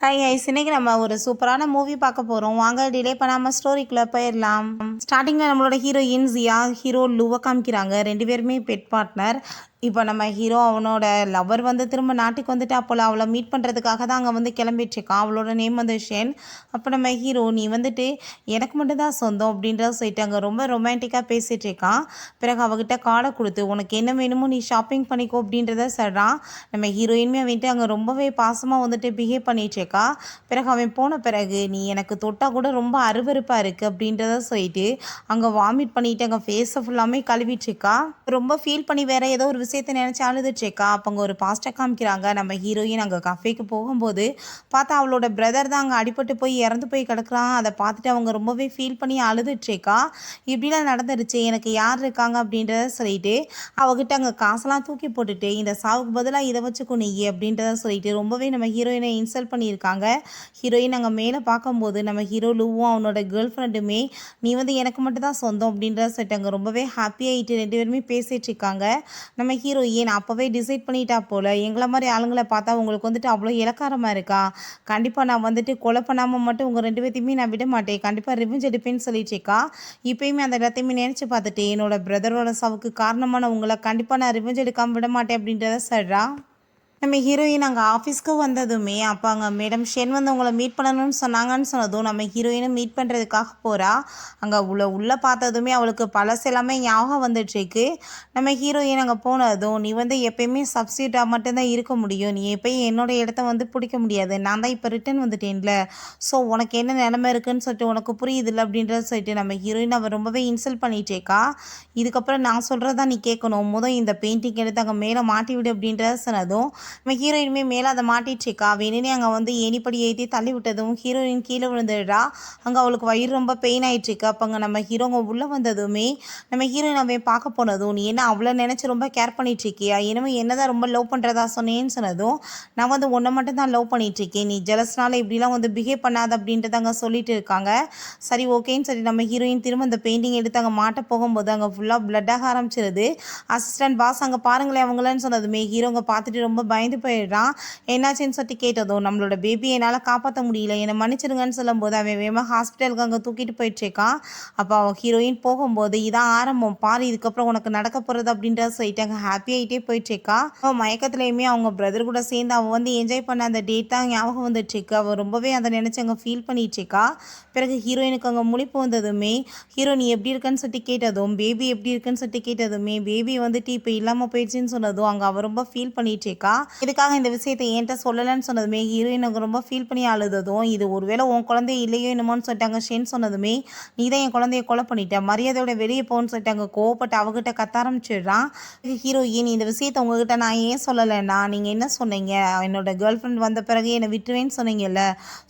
Hi highs இன்னைக்கு நம்ம ஒரு சூப்பரான மூவி பார்க்க போகிறோம். வாங்க டிலே பண்ணாமல் ஸ்டோரிக்குள்ளே போயிடலாம். ஸ்டார்டிங்கில் நம்மளோட ஹீரோயின் ஜியா ஹீரோ லுவை காமிக்கிறாங்க. 2 பேருமே பெட் பார்ட்னர். இப்போ நம்ம ஹீரோ அவனோட லவர் வந்து திரும்ப நாட்டுக்கு வந்துட்டு அப்போல அவளை மீட் பண்ணுறதுக்காக தான் அங்கே வந்து கிளம்பிட்டுருக்கான். அவளோட நேம் வந்து ஷென். அப்போ நம்ம ஹீரோ நீ வந்துட்டு எனக்கு மட்டும்தான் சொந்தம் அப்படின்றத சொல்லிட்டு அங்கே ரொம்ப ரொமான்டிக்காக பேசிகிட்டு இருக்கான். பிறகு அவகிட்ட கார்டை கொடுத்து உனக்கு என்ன வேணுமோ நீ ஷாப்பிங் பண்ணிக்கோ அப்படின்றத சொல்கிறான். நம்ம ஹீரோயினுமே வந்துட்டு அங்கே ரொம்பவே பாசமாக வந்துட்டு பிஹேவ் பண்ணிட்டு இருக்கா. பிறகு அவன் போன பிறகு நீ எனக்கு தொட்டால் கூட ரொம்ப அருவருப்பாக இருக்குது அப்படின்றத சொல்லிட்டு அங்கே வாமிட் பண்ணிட்டு அங்கே ஃபேஸை ஃபுல்லாமே கழுவிட்டு இருக்கா. ரொம்ப ஃபீல் பண்ணி வேற ஏதோ ஒரு விஷயத்தை நினச்சி அழுதுட்ருக்கா. அப்போ அங்கே ஒரு பாஸ்டர் காமிக்கிறாங்க. நம்ம ஹீரோயின் அங்கே கஃபேக்கு போகும்போது பார்த்தா அவளோட பிரதர் தான் அங்கே அடிபட்டு போய் இறந்து போய் கிடக்குறான். அதை பார்த்துட்டு அவங்க ரொம்பவே ஃபீல் பண்ணி அழுதுட்ருக்கா. இப்படிலாம் நடந்துருச்சு, எனக்கு யார் இருக்காங்க அப்படின்றத சொல்லிட்டு அவகிட்ட அங்கே காசெல்லாம் தூக்கி போட்டுட்டு இந்த சாவுக்கு பதிலாக இதை வச்சுக்கோ நீ அப்படின்றத சொல்லிட்டு ரொம்பவே நம்ம ஹீரோயினை இன்சல்ட் பண்ணியிருக்காங்க. ஹீரோயின் அங்கே மேலே பார்க்கும்போது நம்ம ஹீரோ லூவும் அவனோட கேர்ள் ஃப்ரெண்டுமே நீ வந்து எனக்கு மட்டும் தான் சொந்தம் அப்படின்றத சொல்லிட்டு அங்கே ரொம்பவே ஹாப்பியாகிட்டு 2 பேருமே பேசிகிட்டு இருக்காங்க. நம்ம ஹீரோயின் அப்போவே டிசைட் பண்ணிட்டா போல் எங்களை மாதிரி ஆளுங்களை பார்த்தா உங்களுக்கு வந்துட்டு அவ்வளோ இலக்காரமாக இருக்கா, கண்டிப்பாக நான் வந்துட்டு கொலை பண்ணாமல் மட்டும் உங்கள் 2 பேர்த்தையுமே நான் விட மாட்டேன், கண்டிப்பாக ரிவெஞ்ச் எடுப்பேன்னு சொல்லிட்டு இருக்கா. இப்போயுமே அந்த எல்லாத்தையுமே நினச்சி பார்த்துட்டு என்னோட பிரதரோட சாவுக்கு காரணமான உங்களை கண்டிப்பாக நான் ரிவெஞ்ச் எடுக்காமல் விட மாட்டேன் அப்படின்றத சொல்கிறா. நம்ம ஹீரோயின் அங்கே ஆஃபீஸ்க்கு வந்ததுமே அப்போ அங்கே மேடம் ஷென் வந்து உங்களை மீட் பண்ணணும்னு சொன்னாங்கன்னு சொன்னதும் நம்ம ஹீரோயினை மீட் பண்ணுறதுக்காக போகிறா. அங்கே உள்ளே பார்த்ததுமே அவளுக்கு பழசெல்லாமே ஞாபகம் வந்துட்டுருக்கு. நம்ம ஹீரோயின் அங்கே போனதும் நீ வந்து எப்பயுமே சப்ஸ்டியூட்டாக மட்டும்தான் இருக்க முடியும், நீ எப்பயும் என்னோட இடத்த வந்து பிடிக்க முடியாது, நான் தான் இப்போ ரிட்டன் வந்துட்டேன்ல, ஸோ உனக்கு என்ன நிலமை இருக்குன்னு சொல்லிட்டு உனக்கு புரியுதில்ல அப்படின்றத சொல்லிட்டு நம்ம ஹீரோயின் அவள் ரொம்பவே இன்சல்ட் பண்ணிட்டேக்கா. இதுக்கப்புறம் நான் சொல்கிறதா நீ கேட்கணும், இந்த பெயிண்டிங் எடுத்து அங்கே மேலே மாட்டி விடு அப்படின்றத சொன்னதும் நம்ம ஹீரோயினுமே மேலே அதை மாட்டிட்டுருக்கா. வேணுனே அங்கே வந்து ஏணிப்படி ஏற்றி தள்ளி விட்டதும் ஹீரோயின் கீழே விழுந்துடுறா. அங்கே அவளுக்கு வயிறு ரொம்ப பெயின் ஆகிட்டுருக்கு. அப்போ அங்கே நம்ம ஹீரோங்க உள்ளே வந்ததுமே நம்ம ஹீரோயின் அவன் பார்க்க போனதும் நீ என்ன அவ்வளோ நினச்சி ரொம்ப கேர் பண்ணிகிட்ருக்கியா, என்னமோ என்ன தான் ரொம்ப லவ் பண்ணுறதா சொன்னேன்னு சொன்னதும் நான் வந்து உன்னை மட்டும் தான் லவ் பண்ணிகிட்ருக்கேன், நீ ஜெலஸ்னால இப்படிலாம் வந்து பிஹேவ் பண்ணாத அப்படின்றத அங்கே சொல்லிட்டு இருக்காங்க. சரி ஓகேன்னு சொல்லி நம்ம ஹீரோயின் திரும்ப அந்த பெயிண்டிங் எடுத்து அங்கே மாட்ட போகும்போது அங்கே ஃபுல்லாக பிளட்டாக ஆரம்பிச்சிருது. அசிஸ்டன்ட் பாஸ் அங்கே பாருங்களேன் அவங்களன்னு சொன்னதுமே ஹீரோங்க பார்த்துட்டு ரொம்ப பயந்து போயிடுறான். என்னாச்சுன்னு சொல்லி கேட்டதும் நம்மளோட பேபியை என்னால் காப்பாற்ற முடியல, என்னை மன்னிச்சிருங்கன்னு சொல்லும்போது அவன் வேகமாக ஹாஸ்பிட்டலுக்கு அங்கே தூக்கிட்டு போயிட்டுருக்கான். அப்போ அவன் ஹீரோயின் போகும்போது இதான் ஆரம்பம் பாரு, இதுக்கப்புறம் உனக்கு நடக்க போகிறது அப்படின்றத சொல்லிட்டு அங்கே ஹாப்பி ஆகிட்டே போயிட்டுருக்கா. அவன் மயக்கத்துலேயுமே அவங்க பிரதர் கூட சேர்ந்து அவன் வந்து என்ஜாய் பண்ண அந்த டேட் தான் ஞாபகம் வந்துட்டுருக்கு. அவள் ரொம்பவே அதை நினச்சி அங்கே ஃபீல் பண்ணிட்டுருக்கா. பிறகு ஹீரோயினுக்கு அங்கே முழிப்பு வந்ததுமே ஹீரோ நீ எப்படி இருக்குன்னு சொல்லிட்டு கேட்டதும் பேபி எப்படி இருக்குன்னு சொல்லிட்டு கேட்டதுமே பேபி வந்துட்டு இப்போ இல்லாமல் போயிடுச்சுன்னு சொன்னதும் அங்கே அவள் ரொம்ப ஃபீல் பண்ணிட்டுருக்கா. இதுக்காக இந்த விஷயத்தை என்கிட்ட சொல்லலைன்னு சொன்னதுமே ஹீரோயினுக்கு ரொம்ப ஃபீல் பண்ணி அழுததும் இது ஒருவேளை உன் குழந்தை இல்லையோ என்னமோன்னு சொல்லிட்டாங்க ஷென் சொன்னதுமே நீ தான் என் குழந்தைய கொலை பண்ணிட்ட, மரியாதையோட வெளியே போன்னு சொல்லிட்டாங்க. கோவப்பட்டு அவகிட்ட கத்த ஆரம்பிச்சிடுறான். ஹீரோயின் இந்த விஷயத்தை உங்ககிட்ட நான் ஏன் சொல்லலைன்னா நீங்கள் என்ன சொன்னீங்க, என்னோட கேர்ள் ஃப்ரெண்ட் வந்த பிறகு என்னை விட்டுருவேன்னு சொன்னீங்கல்ல,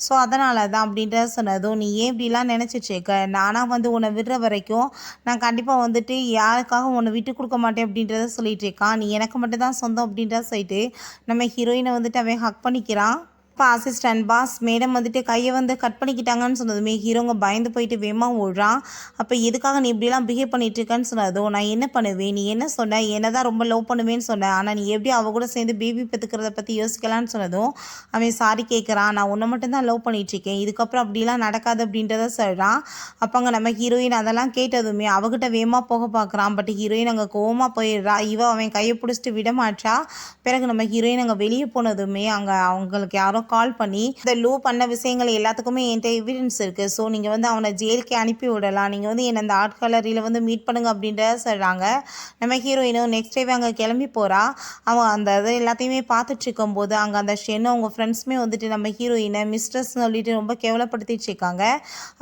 ஸோ அதனால தான் அப்படின்ற சொன்னதும் நீ ஏன் இப்படிலாம் நினச்சிட்ருக்க, நானாக வந்து உன்னை விடுற வரைக்கும் நான் கண்டிப்பாக வந்துட்டு யாருக்காக உன்னை விட்டு கொடுக்க மாட்டேன் அப்படின்றத சொல்லிட்டு இருக்கான். நீ எனக்கு மட்டும் தான் சொந்தம் அப்படின்றத சொல்லிட்டு நம்ம ஹீரோயினை வந்துட்டு அவன் ஹக் பண்ணிக்கிறான். இப்போ அசிஸ்டன்ட் பாஸ் மேடம் வந்துட்டு கையை வந்து கட் பண்ணிக்கிட்டாங்கன்னு சொன்னதுமே ஹீரோங்க பயந்து போயிட்டு வேகமாக ஓடுறான். அப்போ எதுக்காக நீ இப்படிலாம் பிஹேவ் பண்ணிட்டு இருக்கேன்னு சொன்னதும் நான் என்ன பண்ணுவேன், நீ என்ன சொன்ன, என்ன தான் ரொம்ப லவ் பண்ணுவேன்னு சொன்னேன், ஆனால் நீ எப்படி அவ கூட சேர்ந்து பேபி பெற்றுக்கிறத பற்றி யோசிக்கலான்னு சொன்னதும் அவன் சாரி கேட்குறான், நான் உன்னை மட்டும்தான் லவ் பண்ணிகிட்ருக்கேன், இதுக்கப்புறம் அப்படிலாம் நடக்காது அப்படின்றத சொல்கிறான். அப்போ அங்கே நம்ம ஹீரோயின் அதெல்லாம் கேட்டதுமே அவகிட்ட வேகமாக போக பார்க்குறான். பட் ஹீரோயின் அங்கே கோவமாக போயிடுறா. அவன் கையை பிடிச்சிட்டு விட மாட்டா. பிறகு நம்ம ஹீரோயின் அங்கே வெளியே போனதுமே அங்கே அவங்களுக்கு யாரோ கால் பண்ணி இந்த லூ பண்ண விஷயங்கள் எல்லாத்துக்குமே என்கிட்ட எவிடன்ஸ் இருக்குது, ஸோ நீங்கள் வந்து அவனை ஜெயிலுக்கு அனுப்பி விடலாம், நீங்கள் வந்து என்னை அந்த ஆர்ட் கேலரியில் வந்து மீட் பண்ணுங்க அப்படின்றத சொல்கிறாங்க. நம்ம ஹீரோயினும் நெக்ஸ்ட் டைம் அங்கே கிளம்பி போகிறா. அவன் அந்த இது எல்லாத்தையுமே பார்த்துட்டு இருக்கும்போது அங்கே அந்த ஷென்னும் அவங்க ஃப்ரெண்ட்ஸுமே வந்துட்டு நம்ம ஹீரோயினை மிஸ்ட்ரஸ் சொல்லிட்டு ரொம்ப கேவலப்படுத்திட்டு இருக்காங்க.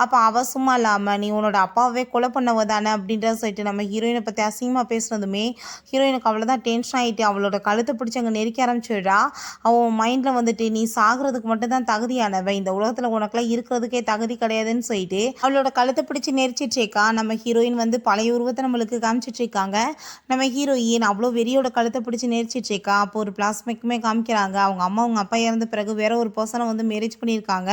அப்போ அவள் சும்மா இல்லாமல் நீ உன்னோட அப்பாவே கொலை பண்ணவ தானே அப்படின்றத சொல்லிட்டு நம்ம ஹீரோயினை பற்றி அசிங்கமாக பேசுனதுமே ஹீரோயினுக்கு அவ்வளோதான் டென்ஷன் ஆகிட்டு அவளோட கழுத்தை பிடிச்சி அங்கே நெருக்கி ஆரம்பிச்சிடுறா. அவன் மைண்டில் வந்துட்டு நீ சாகிறதுக்கு மட்டும்தான் தகுதியானவ, இந்த உலகத்தில் உனக்குலாம் இருக்கிறதுக்கே தகுதி கிடையாதுன்னு சொல்லிட்டு அவளோட கழுத்தை பிடிச்சி நெரிச்சிட்டு இருக்கா. நம்ம ஹீரோயின் வந்து பழைய உருவத்தை நம்மளுக்கு காமிச்சிட்டு இருக்காங்க. நம்ம ஹீரோயின் அவ்வளோ வெறியோட கழுத்தை பிடிச்சி நெரிச்சிட்டு இருக்கா. அப்போ ஒரு பிளாஸ்மிக்குமே காமிக்கிறாங்க. அவங்க அம்மா அவங்க அப்பா இறந்த பிறகு வேற ஒரு பர்சனை வந்து மேரேஜ் பண்ணியிருக்காங்க.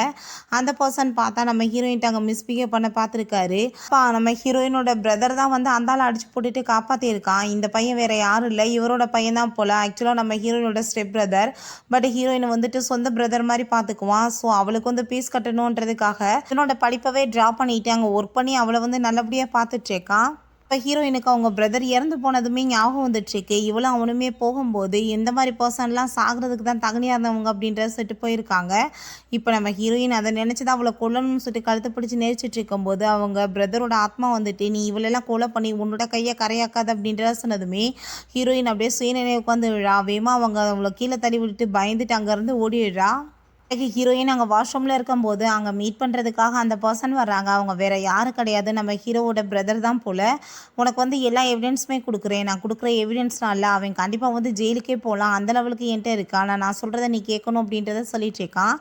அந்த பர்சன் பார்த்தா நம்ம ஹீரோயின்ட்டு அங்கே மிஸ்பிஹேவ் பண்ண பார்த்துருக்காரு. அப்பா நம்ம ஹீரோயினோட பிரதர் தான் வந்து அந்தால அடிச்சு போட்டுட்டு காப்பாற்றிருக்கான். இந்த பையன் வேற யாரும் இல்லை, இவரோட பையன் தான் போல. ஆக்சுவலாக நம்ம ஹீரோயினோட ஸ்டெப் பிரதர், பட் ஹீரோயின் வந்துட்டு சொந்த பிரதர் பிரதர் மாதிரி பார்த்துக்குவான். ஸோ அவளுக்கு வந்து ஃபீஸ் கட்டணுன்றதுக்காக இவனோட படிப்பவே ட்ராப் பண்ணிட்டு அங்கே ஒர்க் பண்ணி அவளை வந்து நல்லபடியாக பார்த்துட்ருக்கான். இப்போ ஹீரோயினுக்கு அவங்க பிரதர் இறந்து போனதுமே ஞாபகம் வந்துட்டுருக்கு. இவளும் அவனுமே போகும்போது எந்த மாதிரி பர்சன்லாம் சாகிறதுக்கு தான் தகுதியாக இருந்தவங்க அப்படின்றத சொல்லிட்டு போயிருக்காங்க. இப்போ நம்ம ஹீரோயின் அதை நினச்சி தான் அவளை கொல்லணும்னு சொல்லிட்டு கழுத்து பிடிச்சி நெரிச்சிட்டு இருக்கும்போது அவங்க பிரதரோட ஆத்மா வந்துட்டு நீ இவளெல்லாம் கொலை பண்ணி உன்னோட கையை கரையாக்காது அப்படின்றத சொன்னதுமே ஹீரோயின் அப்படியே சுயநினைவு உட்காந்து விழா வேகமாக அவங்க அவளை கீழே தள்ளி விட்டுட்டு பயந்துட்டு அங்கேருந்து ஓடிடுறா. ஹீரோயின் அங்கே வாஷ்ரூமில் இருக்கும்போது அங்கே மீட் பண்ணுறதுக்காக அந்த பர்சன் வர்றாங்க. அவங்க வேறு யாரும் கிடையாது, நம்ம ஹீரோவோட பிரதர் தான் போல். உனக்கு வந்து எல்லா எவிடன்ஸுமே கொடுக்குறேன், நான் கொடுக்குற எவிடன்ஸ்லாம் இல்லை, அவன் கண்டிப்பாக வந்து ஜெயிலுக்கே போகலாம் அந்த லெவலுக்கு என்கிட்ட இருக்கா, நான் சொல்கிறத நீ கேட்கணும் அப்படின்றத சொல்லிட்டு இருக்கான்.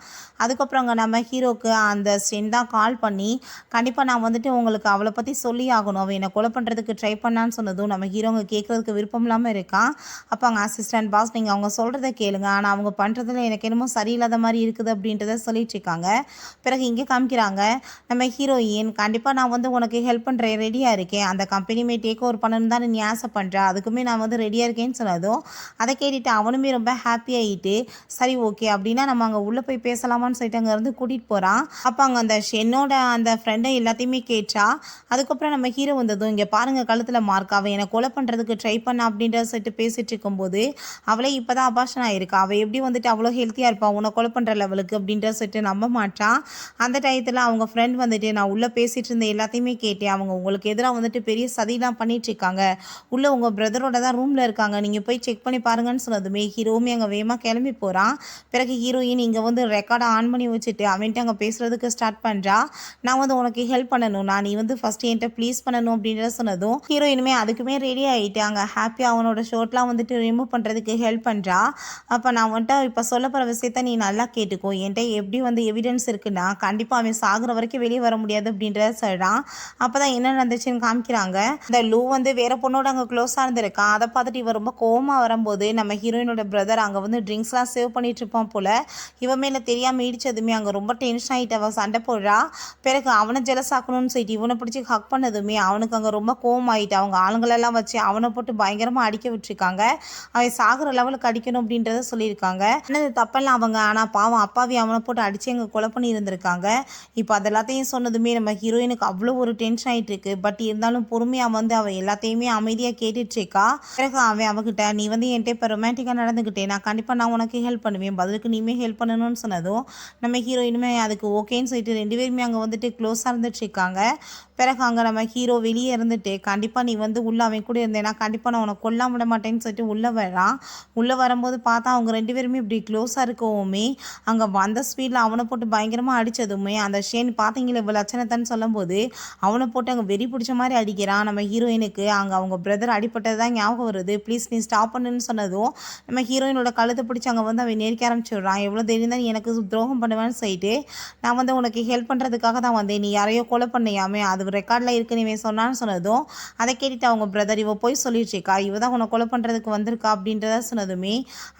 அதுக்கப்புறம் அங்கே நம்ம ஹீரோக்கு அந்த சென் தான் கால் பண்ணி கண்டிப்பாக நான் வந்துட்டு உங்களுக்கு அவளை பற்றி சொல்லி ஆகணும், அவன் என்னை கொலை பண்ணுறதுக்கு ட்ரை பண்ணான்னு சொன்னதும் நம்ம ஹீரோங்க கேட்குறதுக்கு விருப்பம் இல்லாமல் இருக்கான். அப்போ அங்கே அசிஸ்டன்ட் பாஸ் நீங்கள் அவங்க சொல்கிறத கேளுங்க, ஆனால் அவங்க பண்ணுறதுல எனக்கு என்னமோ சரியில்லாத மாதிரி இருக்குது அப்படின்றத சொல்லிட்டு இருக்காங்க. பிறகு இங்கே காமிக்கிறாங்க நம்ம ஹீரோயின் கண்டிப்பாக நான் வந்து உனக்கு ஹெல்ப் பண்ணுறேன், ரெடியாக இருக்கேன், அந்த கம்பெனியுமே டேக் ஓவர் பண்ணணும் தான் நீ ஆசை பண்ணுற, அதுக்குமே நான் வந்து ரெடியாக இருக்கேன்னு சொன்னதும் அதை கேட்டுட்டு அவனுமே ரொம்ப ஹாப்பி ஆகிட்டு சரி ஓகே அப்படின்னா நம்ம அங்கே உள்ளே போய் பேசலாமான்னு சொல்லிட்டு அங்கேருந்து கூட்டிகிட்டு போகிறான். அப்போ அங்கே அந்த ஷென்னோட அந்த ஃப்ரெண்டை எல்லாத்தையுமே கேட்டா. அதுக்கப்புறம் நம்ம ஹீரோ வந்ததும் இங்கே பாருங்கள் கழுத்தில் மார்க், அவன் என்னை கொலை பண்ணுறதுக்கு ட்ரை பண்ண அப்படின்றத சொல்லிட்டு பேசிகிட்டு இருக்கும்போது அவளே இப்போ தான் அபாஷன் ஆகிருக்கா, அவள் எப்படி வந்துட்டு அவ்வளோ ஹெல்த்தியாக இருப்பாள் உன்னை கொலை பண்ணுற லெவலுக்கு அப்படின்ற சொல்லிட்டு நம்ப மாட்டான். அந்த டயத்தில் அவங்க ஃப்ரெண்ட் வந்துட்டு நான் உள்ளே பேசிகிட்டு இருந்த எல்லாத்தையுமே கேட்டேன், அவங்க உங்களுக்கு எதிராக வந்துட்டு பெரிய சதிலாம் பண்ணிகிட்ருக்காங்க, உள்ளே உங்கள் பிரதரோட தான் ரூமில் இருக்காங்க, நீங்கள் போய் செக் பண்ணி பாருங்கன்னு சொன்னதுமே ஹீரோவுமே அங்கே வேகமாக கிளம்பி போகிறான். பிறகு ஹீரோயின் இங்கே வந்து ரெக்கார்டை ஆன் பண்ணி வச்சுட்டு அவன்ட்டு அங்கே பேசுகிறதுக்கு ஸ்டார்ட் பண்ணுறா. நான் வந்து உனக்கு ஹெல்ப் பண்ணணும்னா நீ வந்து ஃபஸ்ட்டு என்கிட்ட ப்ளீஸ் பண்ணணும் அப்படின்றத சொன்னதும் ஹீரோயினுமே அதுக்குமே ரெடி ஆகிட்டு அங்கே ஹாப்பியாக அவனோட ஷர்ட்லாம் வந்துட்டு ரிமூவ் பண்ணுறதுக்கு ஹெல்ப் பண்ணுறா. அப்போ நான் வந்துட்டு இப்போ சொல்ல போகிற விஷயத்த நீ நல்லா கேட்டுக்கோ, என்கிட்ட எப்படி வந்து எவிடன்ஸ் இருக்குன்னா கண்டிப்பாக அவன் சாகுற வரைக்கும் வெளியே வர முடியாது அப்படின்றத சொல்கிறான். அப்போ தான் என்ன நடந்துச்சுன்னு காமிக்கிறாங்க. இந்த லூ வந்து வேற பொண்ணோட அங்கே க்ளோஸாக இருந்திருக்கான். அதை பார்த்துட்டு இவன் ரொம்ப கோவமாக வரும்போது நம்ம ஹீரோயினோட பிரதர் அங்கே வந்து ட்ரிங்க்ஸ்லாம் சேவ் பண்ணிட்டு இருப்பான் போல். இவன் மேலே தெரியாமல் இடிச்சதுமே அங்கே ரொம்ப டென்ஷன் ஆகிட்டு அவன் சண்டை போடுறா. பிறகு அவனை ஜெலஸ் ஆக்கணும்னு சொல்லிட்டு இவனை பிடிச்சி ஹக் பண்ணதுமே அவனுக்கு அங்கே ரொம்ப கோவம் ஆகிட்டு அவங்க ஆளுங்களெல்லாம் வச்சு அவனை போட்டு பயங்கரமாக அடிக்க விட்டுருக்காங்க. அவன் சாகுற லெவலுக்கு அடிக்கணும் அப்படின்றத சொல்லியிருக்காங்க. ஆனால் தப்பெல்லாம் அவங்க, ஆனால் பாவம் அப்பாவி அவனை போட்டு அடித்து எங்கள் கொலை பண்ணி இருந்திருக்காங்க. இப்போ அது எல்லாத்தையும் சொன்னதுமே நம்ம ஹீரோயினுக்கு அவ்வளோ ஒரு டென்ஷன் ஆகிட்டு இருக்கு. பட் இருந்தாலும் பொறுமையாக வந்து அவள் எல்லாத்தையுமே அமைதியாக கேட்டுட்ருக்கா. பிறகு அவன் அவகிட்ட நீ வந்து என்கிட்ட இப்போ ரொமான்டிக்காக நடந்துக்கிட்டே நான் கண்டிப்பாக நான் உனக்கு ஹெல்ப் பண்ணுவேன், பதிலுக்கு நீமே ஹெல்ப் பண்ணணும்னு சொன்னதும் நம்ம ஹீரோயினுமே அதுக்கு ஓகேன்னு சொல்லிட்டு ரெண்டு பேருமே அங்கே வந்துட்டு க்ளோஸாக இருந்துட்டுருக்காங்க. பிறகு அங்கே நம்ம ஹீரோ வெளியே இருந்துட்டு கண்டிப்பாக நீ வந்து உள்ளே அவன் கூட இருந்தேன்னா கண்டிப்பாக நான் உனக்கு கொல்லாம விட மாட்டேன்னு சொல்லிட்டு உள்ளே வரான். உள்ளே வரும்போது பார்த்தா அவங்க ரெண்டு பேருமே இப்படி க்ளோஸாக இருக்கவுமே அங்கே வந்த ஸ்பீடில் அவனை போட்டு பயங்கரமாக அடித்ததுமே அந்த ஷேன் பார்த்தீங்களா இவ்வளோ லட்சணத்தான்னு சொல்லும்போது அவனை போட்டு அங்கே வெறி பிடிச்ச மாதிரி அடிக்கிறான். நம்ம ஹீரோயினுக்கு அங்கே அவங்க பிரதர் அடிப்பட்டது தான் ஞாபகம் வருது. ப்ளீஸ் நீ ஸ்டாப் பண்ணுன்னு சொன்னதும் நம்ம ஹீரோயினோட கழுத்தை பிடிச்சி அங்கே வந்து அவன் நெருக்க ஆரம்பிச்சிடுறான். எவ்வளோ தெரியும் தான் எனக்கு துரோகம் பண்ணுவேன்னு சொல்லிட்டு நான் வந்து உனக்கு ஹெல்ப் பண்ணுறதுக்காக தான் வந்தேன், நீ யாரையோ கொலை பண்ணியாமே அது ரெக்கார்டில் இருக்குன்னு இவன் சொன்னான்னு சொன்னதும் அதை கேட்டுட்டு அவங்க பிரதர் இவ போய் சொல்லிட்டு இருக்கா, இவ தான் உன்னை கொலை பண்ணுறதுக்கு வந்திருக்கா அப்படின்றத சொன்னதுமே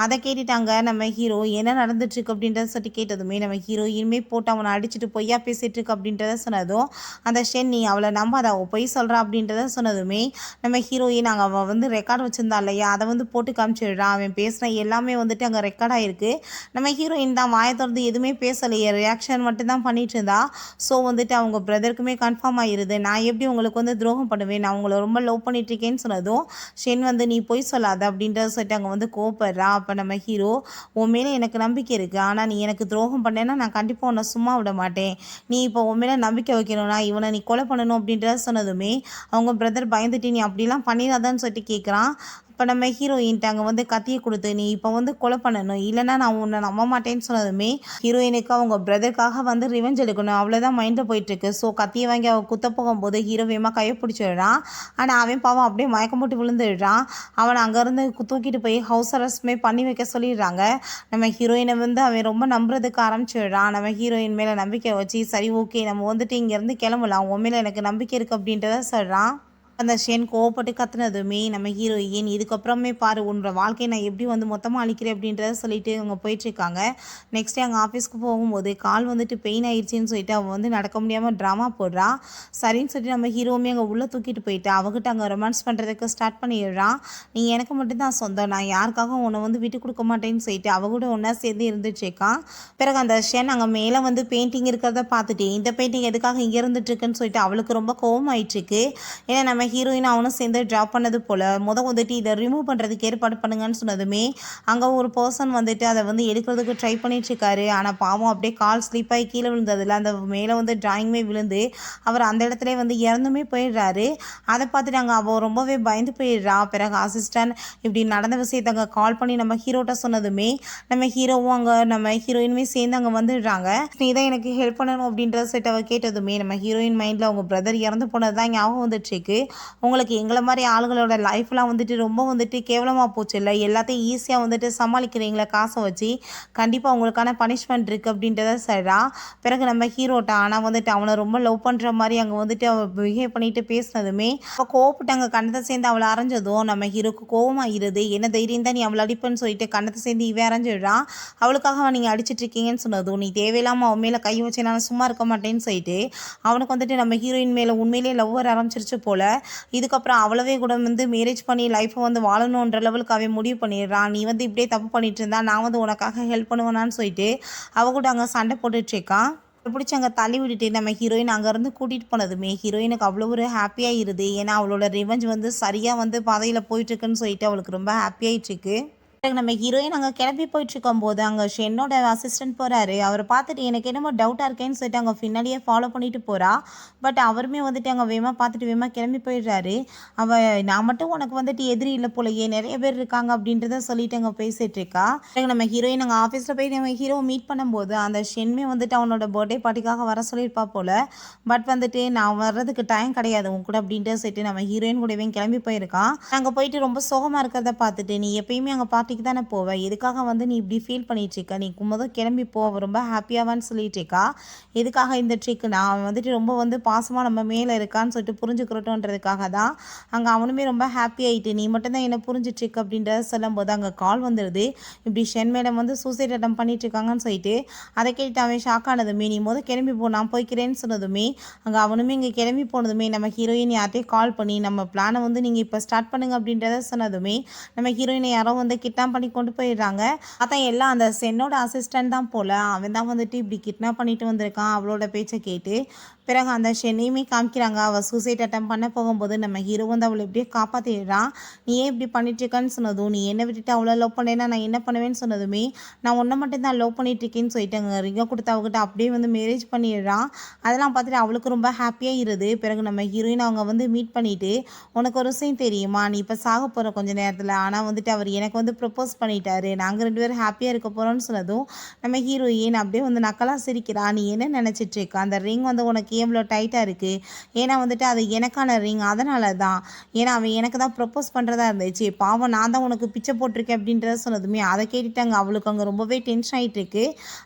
அதை கேட்டுட்டாங்க நம்ம ஹீரோ என்ன நடந்துட்டுருக்கு அப்படின்றத சொல்லி கேட்டதுமே நம்ம ஹீரோ இனிமேல் போட்டு அவனை அடிச்சுட்டு பொய்யா பேசிகிட்டு இருக்கு அப்படின்றத சொன்னதும் அந்த ஷென் நீ அவளை நம்பாத அவள் பொய் சொல்கிறா அப்படின்றத சொன்னதுமே நம்ம ஹீரோயின் அங்கே அவள் வந்து ரெக்கார்டு வச்சுருந்தா இல்லையா அதை வந்து போட்டு காமிச்சிடுறான். அவன் பேசின எல்லாமே வந்துட்டு அங்கே ரெக்கார்ட் ஆகிருக்கு. நம்ம ஹீரோயின் தான் வாயை திறந்து எதுவுமே பேசலையே, ரியாக்ஷன் மட்டும் தான் பண்ணிட்டு இருந்தா. ஸோ வந்துட்டு அவங்க பிரதருக்குமே கன்ஃபார்ம் ஆகிருது, நான் எப்படி உங்களுக்கு வந்து துரோகம் பண்ணுவேன், நான் உங்களை ரொம்ப லவ் பண்ணிட்டு இருக்கேன்னு சொன்னதும் ஷென் வந்து நீ பொய் சொல்லாத அப்படின்றத சொல்லிட்டு அங்கே வந்து கோவப்படுறா. அப்போ நம்ம ஹீரோ உன் மேலே எனக்கு நம்பிக்கை இருக்குது, ஆனால் நீ எனக்கு துரோகம் பண்ணேன்னா நான் கண்டிப்பாக உன்னை சும்மா விட மாட்டேன், நீ இப்போ உன் மேலே நம்பிக்கை வைக்கணும்னா இவனை நீ கொலை பண்ணணும் அப்படின்றத சொன்னதுமே அவங்க பிரதர் பயந்துட்டு நீ அப்படிலாம் பண்ணிடாதான்னு சொல்லிட்டு கேட்குறான். இப்போ நம்ம ஹீரோயின்ட்டு அங்கே வந்து கத்தியை கொடுத்து நீ இப்போ வந்து கொலை பண்ணணும் இல்லைனா நான் உன்னை நம்ப மாட்டேன்னு சொன்னதுமே ஹீரோயினுக்கு அவங்க பிரதருக்காக வந்து ரிவெஞ்ச் எடுக்கணும் அவ்வளோதான் மைண்டில் போயிட்டுருக்கு. ஸோ கத்தியை வாங்கி அவள் குத்த போகும்போது ஹீரோ வேகமாக கையை பிடிச்சிடுறான். ஆனால் அவன் பாவம் அப்படியே மயக்கம் போட்டு விழுந்துடுறான். அவனை அங்கேருந்து தூக்கிட்டு போய் ஹவுஸ் அரெஸ்ட்மே பண்ணி வைக்க சொல்லிடுறாங்க. நம்ம ஹீரோயினை வந்து அவன் ரொம்ப நம்புறதுக்கு ஆரம்பிச்சிடுறான். நம்ம ஹீரோயின் மேலே நம்பிக்கை வச்சு சரி ஓகே நம்ம வந்துட்டு இங்கேருந்து கிளம்பலாம், உன் மேலே எனக்கு நம்பிக்கை இருக்குது அப்படின்றத சொல்கிறான். அந்த ஷென் கோவப்பட்டு கத்துனதுமே நம்ம ஹீரோயின் இதுக்கப்புறமே பாரு உன்னோட வாழ்க்கையை நான் எப்படி வந்து மொத்தமாக அழிக்கிறேன் அப்படின்றத சொல்லிட்டு அவங்க போயிட்டுருக்காங்க. நெக்ஸ்ட் டே அங்கே ஆஃபீஸ்க்கு போகும்போது கால் வந்துட்டு பெயின் ஆயிடுச்சின்னு சொல்லிட்டு அவள் வந்து நடக்க முடியாமல் ட்ராமா போடுறா. சரின்னு சொல்லிட்டு நம்ம ஹீரோவுமே அங்கே உள்ளே தூக்கிட்டு போயிட்டு அவகிட்ட அங்கே ரொமான்ஸ் பண்ணுறதுக்கு ஸ்டார்ட் பண்ணிடுறான். நீ எனக்கு மட்டும்தான் சொந்தம், நான் யாருக்காகவும் உன்னை வந்து விட்டு கொடுக்க மாட்டேன்னு சொல்லிட்டு அவ கூட ஒன்றா சேர்ந்து இருந்துட்டுருக்கான். பிறகு அந்த ஷென் அங்கே மேலே வந்து பெயிண்டிங் இருக்கிறத பார்த்துட்டு இந்த பெயிண்டிங் எதுக்காக இங்கே இருந்துட்டுருக்குன்னு சொல்லிட்டு அவளுக்கு ரொம்ப கோவம் ஆயிட்டுருக்கு. ஏன்னா நம்ம ஹீரோயின் அவனும் சேர்ந்து ட்ராப் பண்ணது போல் வந்துட்டு இதை ரிமூவ் பண்ணுறதுக்கு ஏற்பாடு பண்ணுங்கன்னு சொன்னதுமே அங்கே ஒரு பர்சன் வந்துட்டு அதை வந்து எடுக்கிறதுக்கு ட்ரை பண்ணிட்டுருக்காரு. ஆனால் பாவம் அப்படியே கால் ஸ்லிப் ஆகி கீழே விழுந்ததில் அந்த மேலே வந்து ட்ராயிங்குமே விழுந்து அவர் அந்த இடத்துல வந்து இறந்துமே போயிடுறாரு. அதை பார்த்துட்டு அங்கே அவள் ரொம்பவே பயந்து போயிடுறா. பிறகு அசிஸ்டன்ட் இப்படி நடந்த விஷயத்தை அங்கே கால் பண்ணி நம்ம ஹீரோட்ட சொன்னதுமே நம்ம ஹீரோவும் அங்கே நம்ம ஹீரோயினுமே சேர்ந்து அங்கே வந்துடுறாங்க. நீ தான் எனக்கு ஹெல்ப் பண்ணணும் அப்படின்ற செட் அவள் கேட்டதுமே நம்ம ஹீரோயின் மைண்டில் அவங்க பிரதர் இறந்து போனது தான் ஞாபகம் வந்துட்டுருக்கு. உங்களுக்கு எங்களை மாதிரி ஆளுகளோட லைஃப்லாம் வந்துட்டு ரொம்ப வந்துட்டு கேவலமாக போச்சு இல்லை, எல்லாத்தையும் ஈஸியாக வந்துட்டு சமாளிக்கிறீங்களா காசை வச்சு, கண்டிப்பாக உங்களுக்கான பனிஷ்மெண்ட் இருக்குது அப்படின்றத சொல்கிறா. பிறகு நம்ம ஹீரோட்ட ஆனால் வந்துட்டு அவனை ரொம்ப லவ் பண்ணுற மாதிரி அங்கே வந்துட்டு அவள் பிஹேவ் பண்ணிட்டு பேசினதுமே அவள் கோவப்பட்டு அங்கே கண்ணத்தை சேர்ந்து அவளை அரைஞ்சதும் நம்ம ஹீரோக்கு கோவமாகிடுது. என்ன தைரியம் தான் நீ அவளை அடிப்புன்னு சொல்லிட்டு கண்ணத்தை சேர்ந்து இவன் அரைஞ்சிடுறான். அவளுக்காக நீங்கள் அடிச்சிட்டு இருக்கீங்கன்னு சொன்னதும் நீ தேவையில்லாமல் அவன் மேலே கை வச்சு நான் சும்மா இருக்க மாட்டேன்னு சொல்லிட்டு அவனுக்கு வந்துட்டு நம்ம ஹீரோயின் மேலே உண்மையிலேயே லவ் வர ஆரம்பிச்சிருச்சு போல். இதுக்கப்புறம் அவளவே கூட வந்து மேரேஜ் பண்ணி லைஃப்பை வந்து வாழணுன்ற லெவலுக்கு அவன் முடிவு பண்ணிடுறான். நீ வந்து இப்படியே தப்பு பண்ணிட்டு இருந்தா நான் வந்து உனக்காக ஹெல்ப் பண்ணுவேனான்னு சொல்லிட்டு அவ கூட அங்கே சண்டை போட்டுட்ருக்கான். பிடிச்சி அங்கே தள்ளி விட்டுட்டு நம்ம ஹீரோயின் அங்கேருந்து கூட்டிகிட்டு போனதுமே ஹீரோயினுக்கு அவ்வளோ ஒரு ஹாப்பியாக இருது. ஏன்னா அவளோட ரிவெஞ்ச் வந்து சரியாக வந்து பாதையில் போயிட்டுருக்குன்னு சொல்லிட்டு அவளுக்கு ரொம்ப ஹாப்பியாகிட்டுருக்கு. நம்ம ஹீரோயின் அங்கே கிளம்பி போயிட்டுருக்கும் போது அங்கே ஷென்னோட அசிஸ்டன்ட் போகிறாரு. அவரை பார்த்துட்டு எனக்கு என்னமோ டவுட்டாக இருக்கேன்னு சொல்லிட்டு அங்கே பின்னாடியே ஃபாலோ பண்ணிட்டு போகிறா. பட் அவருமே வந்துட்டு அங்கே வேகமாக பார்த்துட்டு வேகமாக கிளம்பி போயிடுறாரு. நான் மட்டும் உனக்கு வந்துட்டு எதிரி இல்லை போலையே, நிறைய பேர் இருக்காங்க அப்படின்றத சொல்லிட்டு அங்கே பேசிகிட்டு இருக்கா. நம்ம ஹீரோயின் அங்கே ஆஃபீஸில் போய் நம்ம ஹீரோவை மீட் பண்ணும்போது அந்த ஷென்மே வந்துட்டு அவனோட பர்த்டே பார்ட்டிக்காக வர சொல்லியிருப்பா போல். பட் வந்துட்டு நான் வர்றதுக்கு டைம் கிடையாது உன் கூட அப்படின்ட்டு சொல்லிட்டு நம்ம ஹீரோயின் கூடவே கிளம்பி போயிருக்கான். அங்கே போயிட்டு ரொம்ப சோகமாக இருக்கிறத பார்த்துட்டு நீ எப்பயுமே அங்கே பார்ட்டிக்கு தானே போவேன், எதுக்காக வந்து நீ இப்படி ஃபீல் பண்ணிட்டு இருக்க, நீ முதல் கிளம்பி போவ ரொம்ப ஹாப்பியாவான்னு சொல்லிட்டு இருக்கா. எதுக்காக இந்த ட்ரிக், நான் வந்துட்டு ரொம்ப வந்து பாசமாக நம்ம மேலே இருக்கான்னு சொல்லிட்டு புரிஞ்சுக்கிறோன்றதுக்காக தான். அங்கே அவனுமே ரொம்ப ஹாப்பி ஆகிட்டு நீ மட்டும்தான் என்ன புரிஞ்சிட்ருக்கு அப்படின்றத சொல்லும் போது அங்கே கால் வந்துடுது. இப்படி ஷென் மேடம் வந்து சூசைட் அட்டம் பண்ணிட்டு இருக்காங்கன்னு சொல்லிட்டு அதை கேட்டு அவன் ஷாக் ஆனதுமே நீ கிளம்பி போ நான் போய்க்கிறேன்னு சொன்னதுமே அங்கே அவனுமே இங்கே கிளம்பி போனதுமே நம்ம ஹீரோயின் யார்ட்டையும் கால் பண்ணி நம்ம பிளானை வந்து நீங்கள் இப்போ ஸ்டார்ட் பண்ணுங்க அப்படின்றத சொன்னதுமே நம்ம ஹீரோயினை யாரோ வந்து கிட்னாப் பண்ணி கொண்டு போயிடுறாங்க. அதான் எல்லாம் அந்த சென்னோட அசிஸ்டன்ட் தான் போல், அவன் தான் வந்துட்டு இப்படி கிட்னாப் பண்ணிட்டு வந்திருக்கான் அவளோட பேச்சை கேட்டு. பிறகு அந்த ஷென்னையுமே காமிக்கிறாங்க. அவள் சூசைட் அட்டம் பண்ண போகும்போது நம்ம ஹீரோ வந்து அவளை எப்படியே காப்பாற்றிடுறான். நீ ஏன் இப்படி பண்ணிட்டுருக்கான்னு சொன்னதும் நீ என்னை விட்டுட்டு அவ்வளோ லவ் பண்ணேன்னா நான் என்ன பண்ணுவேன்னு சொன்னதுமே நான் ஒன்றை மட்டும் தான் லவ் பண்ணிட்டுருக்கேன்னு சொல்லிட்டு அங்கே ரிங்கை கொடுத்து அவகிட்ட அப்படியே வந்து மேரேஜ் பண்ணிடுறான். அதெல்லாம் பார்த்துட்டு அவளுக்கு ரொம்ப ஹாப்பியாக இருது. பிறகு நம்ம ஹீரோயின் அவங்க வந்து மீட் பண்ணிவிட்டு உனக்கு ஒரு விஷயம் தெரியுமா, நீ இப்போ சாக போகிற கொஞ்சம் நேரத்தில், ஆனால் வந்துட்டு அவர் எனக்கு வந்து ப்ரப்போஸ் பண்ணிட்டாரு, நாங்கள் 2 பேரும் ஹாப்பியாக இருக்க போகிறோன்னு சொன்னதும் நம்ம ஹீரோயின் அப்படியே வந்து நக்கலாக சிரிக்கிறா. நீ என்ன நினச்சிட்ருக்க, அந்த ரிங் வந்து உனக்கு எவ்வளோ டைட்டாக இருக்குது, ஏன்னா வந்துட்டு அது எனக்கான ரிங், அதனால தான், ஏன்னா அவன் எனக்கு தான் ப்ரப்போஸ் பண்ணுறதா இருந்துச்சு, பாவம் நான் தான் உனக்கு பிச்சை போட்டிருக்கேன் அப்படின்றத சொன்னதுமே அதை கேட்டுட்டாங்க. அவளுக்கு அங்கே ரொம்பவே டென்ஷன் ஆகிட்டுருக்கு.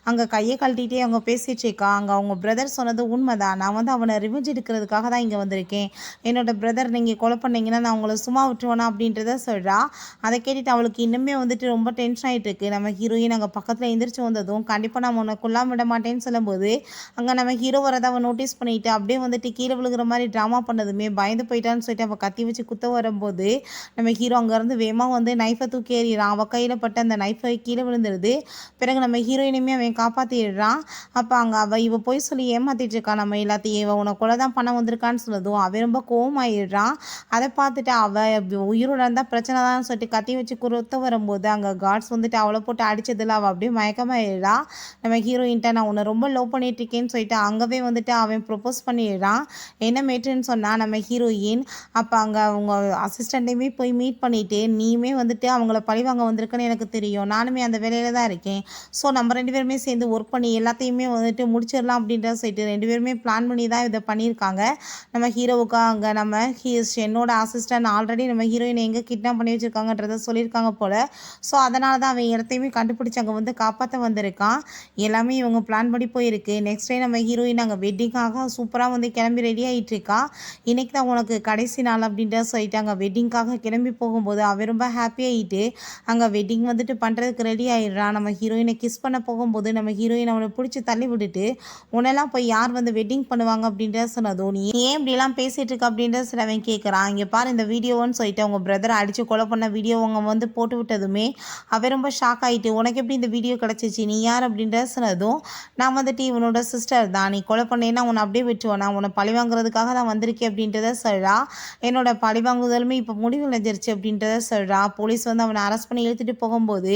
அங்கே கையை கழட்டிகிட்டே அவங்க பேசிகிட்ருக்கா. அங்கே அவங்க பிரதர் சொன்னது உண்மைதான், நான் வந்து அவனை ரிவெஞ்ச் எடுக்கிறதுக்காக தான் இங்கே வந்திருக்கேன், என்னோட பிரதர் நீங்கள் கொலை பண்ணீங்கன்னா நான் உங்களை சும்மா விட்டுருவேனா அப்படின்றத சொல்கிறா. அதை கேட்டுட்டு அவளுக்கு இன்னுமே வந்துட்டு ரொம்ப டென்ஷன் ஆகிட்டு இருக்கு. நம்ம ஹீரோயின் அங்கே பக்கத்தில் எந்திரிச்சு வந்ததும் கண்டிப்பாக நான் உன்னை கொல்லாம விட மாட்டேன்னு சொல்லும்போது அங்கே நம்ம ஹீரோ வரதை அவன் நோட்டீஸ் பண்ணிட்டு அப்படியே வந்துட்டு கீழே விழுகிற மாதிரி ட்ராமா பண்ணதுமே பயந்து போயிட்டான்னு சொல்லிட்டு அவள் கத்தி வச்சு குத்த வரும்போது நம்ம ஹீரோ அங்கேருந்து வேகமாக வந்து நைஃபை தூக்கி எறிகிறான். அவள் கையில் பட்டு அந்த நைஃபை கீழே விழுந்துருது. பிறகு நம்ம ஹீரோயினுமே அவன் காப்பாற்றிடுறான். அப்போ அங்கே இவ போய் சொல்லி ஏமாத்திட்டு இருக்கான் நம்ம எல்லாத்தையும், இவன் உன்னை கொலை தான் பண்ண வந்திருக்கான்னு சொன்னதும் அவன் ரொம்ப கோவமாயிடுறான். அதை பார்த்துட்டு அவள் உயிரோட இருந்தால் பிரச்சனை தான் சொல்லிட்டு கத்தி வச்சு குத்த வரும்போது அங்கே காட்ஸ் வந்துட்டு அவளை போட்டு அடித்ததில் அவள் அப்படியே மயக்கமாயிடுறா. நம்ம ஹீரோயின்ட்ட நான் உன்னை ரொம்ப லவ் பண்ணிட்டு இருக்கேன்னு சொல்லிட்டு அங்கவே வந்துட்டு அவன் ப்ரொப்போஸ் பண்ணிடுறான். என்ன மேட்டுன்னு சொன்னால் நம்ம ஹீரோயின் அப்போ அங்கே அவங்க அசிஸ்டண்ட்டையுமே போய் மீட் பண்ணிவிட்டு நீயுமே வந்துட்டு அவங்கள பழிவாங்க வந்திருக்குன்னு எனக்கு தெரியும், நானுமே அந்த வேலையில் தான் இருக்கேன், ஸோ நம்ம 2 பேருமே சேர்ந்து ஒர்க் பண்ணி எல்லாத்தையுமே வந்துட்டு முடிச்சிடலாம் அப்படின்ற சொல்லிட்டு 2 பேருமே பிளான் பண்ணி தான் இதை பண்ணியிருக்காங்க. நம்ம ஹீரோவுக்கு அங்கே நம்ம என்னோட அசிஸ்டன்ட் ஆல்ரெடி நம்ம ஹீரோயினை எங்கே கிட்னாப் பண்ணி வச்சுருக்காங்கன்றத சொல்லியிருக்காங்க போல். ஸோ அதனால தான் அவன் இடத்தையுமே கண்டுபிடிச்சி அங்கே வந்து காப்பாற்ற வந்திருக்கான். எல்லாமே இவங்க பிளான் பண்ணி போயிருக்கு. நெக்ஸ்ட் டே நம்ம ஹீரோயின் அங்கே வெட்டிங்காக வெட்டிங்காக சூப்பராக வந்து கிளம்பி ரெடி ஆகிட்டு இருக்கா. இன்றைக்கி தான் உனக்கு கடைசி நாள் அப்படின்ட்டு சொல்லிட்டாங்க. வெட்டிங்காக கிளம்பி போகும்போது அவன் ரொம்ப ஹாப்பியாகிட்டு அங்கே வெட்டிங் வந்துட்டு பண்ணுறதுக்கு ரெடி ஆகிடுறான். நம்ம ஹீரோயினை கிஸ் பண்ண போகும்போது நம்ம ஹீரோயின் அவனை பிடிச்சி தள்ளி விட்டுட்டு உன்னெல்லாம் போய் யார் வந்து வெட்டிங் பண்ணுவாங்க அப்படின்ற சொன்னதும், நீ ஏன் இப்படிலாம் பேசிகிட்டு இருக்க அப்படின்ற சில அவன் கேட்குறான். இங்கே பாரு இந்த வீடியோன்னு சொல்லிட்டு அவங்க பிரதரை அடித்து கொலை பண்ண வீடியோ அவங்க வந்து போட்டு விட்டதுமே அவன் ரொம்ப ஷாக் ஆகிட்டு, உனக்கு எப்படி இந்த வீடியோ கிடச்சிச்சு, நீ யார் அப்படின்ற சொன்னதும், நான் வந்துட்டு இவனோட சிஸ்டர் தான், நீ கொலை பண்ணேன்னா உன்னை அப்படியே விட்டுருவேன், உன்னை பழி வாங்குறதுக்காக தான் வந்திருக்கேன் அப்படின்றத சொல்கிறா. என்னோட பழி வாங்குதலுமே இப்போ முடிவடைஞ்சிருச்சு அப்படின்றத சொல்கிறா. போலீஸ் வந்து அவனை அரெஸ்ட் பண்ணி இழுத்துட்டு போகும்போது,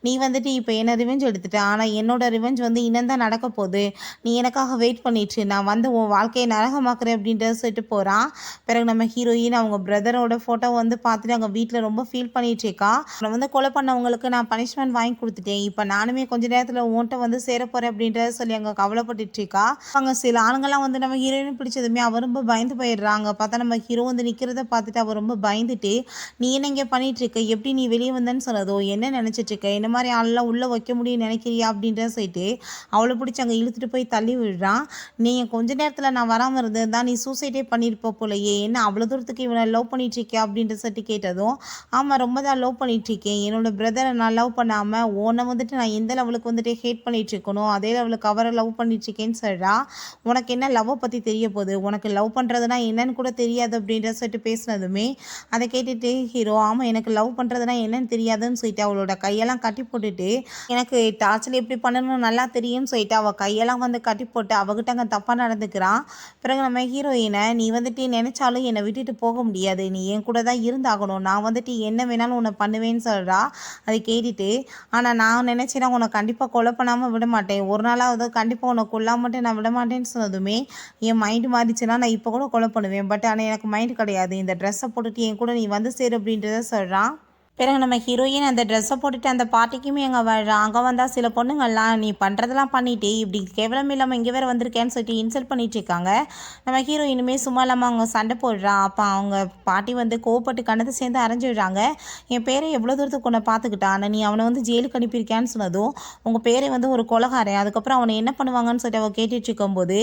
நீ வந்துட்டு இப்போ என்ன ரிவெஞ்ச் எடுத்துட்ட, ஆனால் என்னோட ரிவெஞ்ச் வந்து இன்னும் தான் நடக்க போகுது, நீ எனக்காக வெயிட் பண்ணிட்டு நான் வந்து உன் வாழ்க்கையை நரகமாக்குறேன் அப்படின்றத சொல்லிட்டு போகிறான். பிறகு நம்ம ஹீரோயின் அவங்க பிரதரோட ஃபோட்டோ வந்து பார்த்துட்டு அவங்க வீட்டில் ரொம்ப ஃபீல் பண்ணிட்டு இருக்கா. அவனை வந்து கொலை பண்ணவங்களுக்கு நான் பனிஷ்மெண்ட் வாங்கி கொடுத்துட்டேன், இப்போ நானுமே கொஞ்ச நேரத்தில் உன்கிட்ட வந்து சேர போகிறேன் அப்படின்றத சொல்லி அங்கே கவலைப்பட்டுட்டு இருக்கா. அங்கே சில ஆளுங்கள்லாம் வந்து நம்ம ஹீரோயின் பிடிச்சதுமே அவ ரொம்ப பயந்து போயிடுறாங்க. பார்த்தா நம்ம ஹீரோ வந்து நிற்கிறத பார்த்துட்டு அவள் ரொம்ப பயந்துட்டு, நீ என்ன இங்கே பண்ணிட்டு இருக்க, எப்படி நீ வெளியே வந்தேன்னு சொன்னதோ, என்ன நினச்சிட்டு இருக்க, என்ன மாதிரி ஆளெல்லாம் உள்ளே வைக்க முடியும் நினைக்கிறியா அப்படின்றத சொல்லிட்டு அவளை பிடிச்சி அங்கே இழுத்துட்டு போய் தள்ளி விடுறான். நீங்கள் கொஞ்ச நேரத்தில் நான் வராமல் இருந்தது தான் நீ சூசைடே பண்ணியிருப்ப போலையே, என்ன அவ்வளோ தூரத்துக்கு இவனை லவ் பண்ணிட்டு இருக்கியா அப்படின்ற சொல்லிட்டு கேட்டதும், ஆமாம் ரொம்ப தான் லவ் பண்ணிகிட்ருக்கேன், என்னோட பிரதரை நான் லவ் பண்ணாமல் உன்னை வந்துட்டு நான் எந்த லெவலுக்கு வந்துட்டு ஹேட் பண்ணிகிட்ருக்கணும் அதே லெவலுக்கு அவரை லவ் பண்ணிகிட்ருக்கேன்னு சொல்கிறா. உனக்கு என்ன லவ்வை பற்றி தெரிய போகுது, உனக்கு லவ் பண்ணுறதுனா என்னன்னு கூட தெரியாது அப்படின்ற சொல்லிட்டு பேசினதுமே அதை கேட்டுட்டு ஹீரோ, ஆமாம் எனக்கு லவ் பண்ணுறதுனா என்னன்னு தெரியாதுன்னு சொல்லிட்டு அவளோட கையெல்லாம் கட்டி போட்டுட்டு, எனக்கு டார்ச்சர் எப்படி பண்ணணும்னு நல்லா தெரியும்னு சொல்லிட்டு அவள் கையெல்லாம் வந்து கட்டி போட்டு அவகிட்ட அங்கே தப்பாக நடந்துக்கிறான். பிறகு நம்ம ஹீரோயினை, நீ வந்துட்டு நினச்சாலும் என்னை விட்டுட்டு போக முடியாது, நீ என் கூட தான் இருந்தாகணும், நான் வந்துட்டு என்ன வேணாலும் உன்னை பண்ணுவேன்னு சொல்கிறா. அதை கேட்டுட்டு, ஆனால் நான் நினச்சேன்னா உன்னை கண்டிப்பாக கொலை பண்ணாமல் விட மாட்டேன், ஒரு நாளாவது கண்டிப்பாக உன்னை கொல்லாமட்டு நான் விட மாட்டேன்னு சொன்னதுமே என் மைண்டு மாறிச்சுன்னா நான் இப்போ கூட கொலை பண்ணுவேன், பட் ஆனால் எனக்கு மைண்டு கிடையாது, இந்த ட்ரெஸ்ஸை போட்டுட்டு என் கூட நீ வந்து சேரு அப்படின்றத சொல்கிறான். பிறகு நம்ம ஹீரோயின் அந்த ட்ரெஸ்ஸை போட்டுட்டு அந்த பார்ட்டிக்குமே அங்கே வர்றான். அங்கே வந்தால் சில பொண்ணுங்கள்லாம் நீ பண்ணுறதெல்லாம் பண்ணிட்டு இப்படி கேவலம் இல்லாமல் இங்கே வேறு வந்திருக்கேன்னு சொல்லிட்டு இன்சல்ட் பண்ணிட்டு இருக்காங்க. நம்ம ஹீரோயினுமே சும்மா இல்லாமல் அவங்க சண்டை போடுறான். அப்போ அவங்க பாட்டி வந்து கோவப்பட்டு கண்ணத்தை சேர்ந்து அரைஞ்சிடுறாங்க. என் பேரை எவ்வளோ தூரத்துக்கு உன்னை பார்த்துக்கிட்டான், ஆனால் நீ அவனை வந்து ஜெயிலுக்கு அனுப்பியிருக்கான்னு சொன்னதும், உங்கள் பேரை வந்து ஒரு கொலகாரன், அதுக்கப்புறம் அவனை என்ன பண்ணுவாங்கன்னு சொல்லிட்டு அவள் கேட்டுட்டு இருக்கும்போது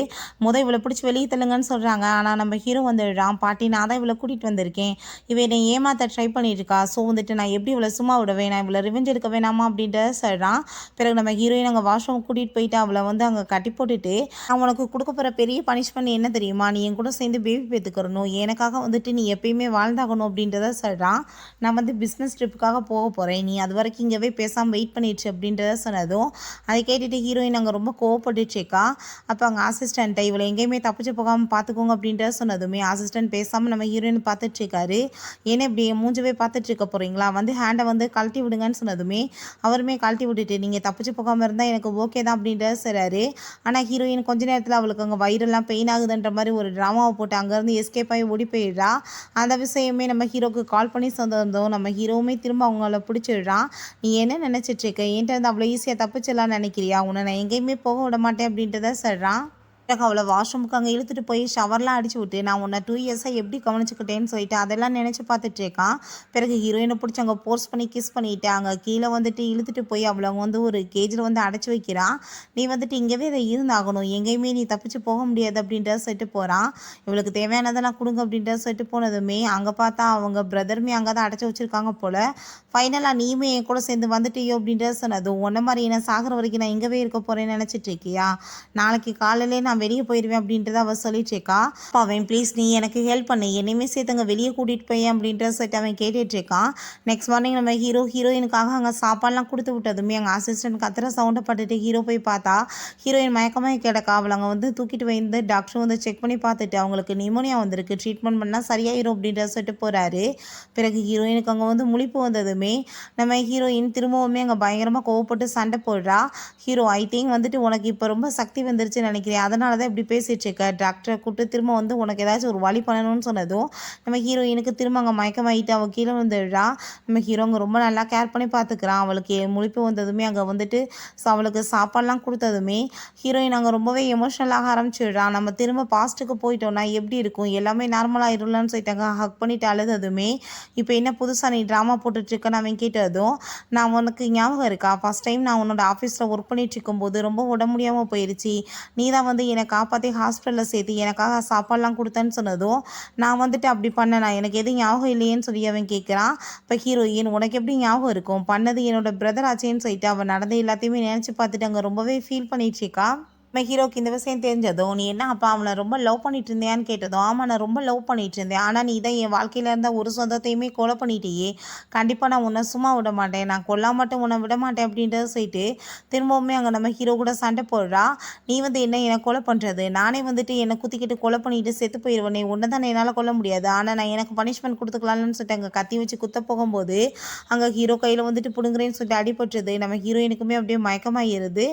இவளை பிடிச்சி வெளியே தள்ளுங்கன்னு சொல்கிறாங்க. ஆனால் நம்ம ஹீரோ வந்துடுறான். பாட்டி நான் தான் இவளை கூட்டிகிட்டு வந்திருக்கேன், இவன் என்னை ஏமாற்ற ட்ரை பண்ணிட்டு இருக்கா, ஸோ வந்துட்டு நான் எப்படி இவ்வளோ சும்மா விடுவேன், நான் இவ்வளோ ரிவெஞ்ச் எடுக்க வேணாமா அப்படின்ற சொல்கிறான். பிறகு நம்ம ஹீரோயின் அங்கே வாஷ்ரூம் கூட்டிகிட்டு போயிட்டு அவளை வந்து அங்கே கட்டி போட்டுட்டு, நான் உனக்கு கொடுக்க போகிற பெரிய பனிஷ்மெண்ட் என்ன தெரியுமா, நீ என் கூட சேர்ந்து பேபி பேத்துக்கிறணும், எனக்காக வந்துட்டு நீ எப்பயுமே வாழ்ந்தாகணும் அப்படின்றத சொல்கிறான். நான் வந்து பிஸ்னஸ் ட்ரிப்புக்காக போக போகிறேன், நீ அது வரைக்கும் இங்கேவே பேசாமல் வெயிட் பண்ணிடுச்சு அப்படின்றத சொன்னதும் அதை கேட்டுட்டு ஹீரோயின் அங்கே ரொம்ப கோவப்பட்டுச்சேக்கா. அப்போ அங்கே அசிஸ்டண்ட்டை இவளை எங்கேயுமே தப்பிச்சு போகாமல் பார்த்துக்கோங்க அப்படின்றத சொன்னதுமே அசிஸ்டன்ட் பேசாமல் நம்ம ஹீரோயின் பார்த்துட்ருக்காரு. ஏன்னா இப்படி மூஞ்சவே பார்த்துட்ருக்க போகிறீங்களா, வந்து ஹேண்டை வந்து கழட்டி விடுங்கன்னு சொன்னதுமே அவருமே கழட்டி விட்டுட்டு, நீங்கள் தப்பிச்சு போகாமல் இருந்தால் எனக்கு ஓகே தான் அப்படின்றத சொல்கிறாரு. ஆனால் ஹீரோயின் கொஞ்ச நேரத்தில் அவளுக்கு அங்கே வயிறெல்லாம் பெயின் ஆகுதுன்ற மாதிரி ஒரு ட்ராமாவை போட்டு அங்கேருந்து எஸ்கேப் ஆகி ஓடி போயிடுறா. அந்த விஷயமே நம்ம ஹீரோக்கு கால் பண்ணி சொந்தம் நம்ம ஹீரோவுமே திரும்ப அவங்கள பிடிச்சிடுறான். நீ என்ன நினச்சிட்ருக்க, என்கிட்ட வந்து அவ்வளோ ஈஸியாக தப்பிச்சிடலான்னு நினைக்கிறியா, உன்னை நான் எங்கேயுமே போக விட மாட்டேன் அப்படின்றத சொல்கிறான். பிறகு அவளை வாஷ்ரூமுக்கு அங்கே இழுத்துட்டு போய் ஷவர்லாம் அடிச்சு விட்டு, நான் உன்னை 2 இயர்ஸாக எப்படி கவனிச்சுக்கிட்டேன்னு சொல்லிட்டு அதெல்லாம் நினச்சி பார்த்துட்ருக்கான். பிறகு ஹீரோயினை பிடிச்சி அங்கே போர்ஸ் பண்ணி கிஸ் பண்ணிவிட்டு அங்கே கீழே வந்துட்டு இழுத்துட்டு போய் அவளை வந்து ஒரு கேஜில் வந்து அடைச்சி வைக்கிறான். நீ வந்துட்டு இங்கேவே இதை இருந்தாகணும், எங்கேயுமே நீ தப்பிச்சு போக முடியாது அப்படின்றத சொல்லிட்டு போகிறான். இவளுக்கு தேவையானதெல்லாம் கொடுங்க அப்படின்றத சொல்லிட்டு போனதுமே அங்கே பார்த்தா அவங்க பிரதருமே அங்கே தான் அடைச்சி வச்சுருக்காங்க போல். ஃபைனலாக நீயுமே என் கூட சேர்ந்து வந்துட்டியோ அப்படின்றத சொன்னதும், உன்ன மாதிரி நான் சாகிற வரைக்கும் நான் இங்கேவே இருக்க போகிறேன்னு நினச்சிட்டு இருக்கியா, நாளைக்கு காலையிலே நான் வெளியே போயிடுவேன் அப்படின்றத அவள் சொல்லிட்டுருக்கா. அப்போ அவன் ப்ளீஸ் நீ எனக்கு ஹெல்ப் பண்ணு, என்னையுமே சேர்த்து அங்கே வெளியே கூட்டிகிட்டு போய் அப்படின்றத சொல்லிட்டு அவன் கேட்டுட்ருக்கான். நெக்ஸ்ட் மார்னிங் நம்ம ஹீரோயினுக்காக அங்கே சாப்பாடுலாம் கொடுத்து விட்டதுமே அங்கே அசிஸ்டன்ட் கத்துற சவுண்டை பட்டுட்டு ஹீரோ போய் பார்த்தா ஹீரோயின் மயக்கமாக கிடக்கா. அவளை அங்கே வந்து தூக்கிட்டு வந்து டாக்டரும் வந்து செக் பண்ணி பார்த்துட்டு அவங்களுக்கு நிமோனியா வந்திருக்கு, ட்ரீட்மெண்ட் பண்ணால் சரியாயிரும் அப்படின்றத சொல்லிட்டு போகிறாரு. பிறகு ஹீரோயினுக்கு அங்கே வந்து முழிப்பு வந்ததுமே நம்ம ஹீரோயின் திரும்பவுமே அங்கே பயங்கரமாக கோவப்பட்டு சண்டை போடுறா. ஹீரோ ஐ திங்க் வந்துட்டு உனக்கு இப்போ ரொம்ப சக்தி வந்துருச்சுன்னு நினைக்கிறேன், அதனால தான் இப்படி பேசிகிட்டு இருக்க, டாக்டரை கூப்பிட்டு திரும்ப வந்து உனக்கு ஏதாச்சும் ஒரு வழி பண்ணணும்னு சொன்னதும் நம்ம ஹீரோயினுக்கு திரும்ப அங்கே மயக்கமாயிட்டு அவள் கீழே வந்துடுறா. நம்ம ஹீரோ அங்கே ரொம்ப நல்லா கேர் பண்ணி பார்த்துக்கிறான். அவளுக்கு முழிப்பு வந்ததுமே அங்கே வந்துட்டு அவளுக்கு சாப்பாடெலாம் கொடுத்ததுமே ஹீரோயின் அங்கே ரொம்பவே எமோஷ்னலாக ஆரம்பிச்சிடுறான். நம்ம திரும்ப பாஸ்ட்டுக்கு போயிட்டோம்னா எப்படி இருக்கும், எல்லாமே நார்மலாகிடும்லான்னு சொல்லிட்டாங்க. ஹக் பண்ணிட்டு அழுததுமே இப்போ என்ன புதுசாக நீ ட்ராமா போட்டுட்ருக்கன்னு அவன் கேட்டதும், நான் உனக்கு ஞாபகம் இருக்கா, ஃபஸ்ட் டைம் நான் உன்னோட ஆஃபீஸில் ஒர்க் பண்ணிட்டு இருக்கும்போது ரொம்ப உடம்பு முடியாமல் போயிடுச்சு, நீ தான் வந்து என்னை காப்பாற்றி ஹாஸ்பிட்டலில் சேர்த்து எனக்காக சாப்பாடுலாம் கொடுத்தேன்னு சொன்னதும் நான் வந்துட்டு அப்படி பண்ணேனா எனக்கு எதுவும் ஞாபகம் இல்லையேன்னு சொல்லி அவன் கேட்குறான். இப்போ ஹீரோயின் உனக்கு எப்படி ஞாபகம் இருக்கும், பண்ணது என்னோட பிரதர் ஆச்சேன்னு சொல்லிட்டு அவன் நடந்த எல்லாத்தையுமே நினச்சி பார்த்துட்டு அங்கே ரொம்பவே ஃபீல் பண்ணிட்டு இருக்கா. நம்ம ஹீரோக்கு இந்த விஷயம் தெரிஞ்சதும் நீ என்ன அப்பா அவனை ரொம்ப லவ் பண்ணிட்டு இருந்தியான்னு கேட்டதும் ஆமாம் நான் ரொம்ப லவ் பண்ணிட்டு இருந்தேன், ஆனால் நீ தான் என் வாழ்க்கையில் இருந்த ஒரு சொந்தத்தையுமே கொலை பண்ணிட்டியே, கண்டிப்பாக நான் உன்னை சும்மா விட மாட்டேன், நான் கொல்லா மட்டும் உன்னை விட மாட்டேன் அப்படின்றத சொல்லிட்டு திரும்பவுமே அங்கே நம்ம ஹீரோ கூட சண்டை போடுறா. நீ வந்து என்னை கொலை பண்ணுறது, நானே வந்துட்டு என்னை குத்திக்கிட்டு கொலை பண்ணிட்டு செத்து போயிடுவேனே, உன்னை தான் என்னால் கொல்ல முடியாது, ஆனால் நான் எனக்கு பனிஷ்மெண்ட் கொடுத்துக்கலாம்னு சொல்லிட்டு அங்கே கத்தி வச்சு குத்த போகும்போது அங்கே ஹீரோ கையில் வந்துட்டு பிடுங்குறேன்னு சொல்லிட்டு அடிபட்டுருது. நம்ம ஹீரோயினுக்குமே அப்படியே மயக்கமாயிருது.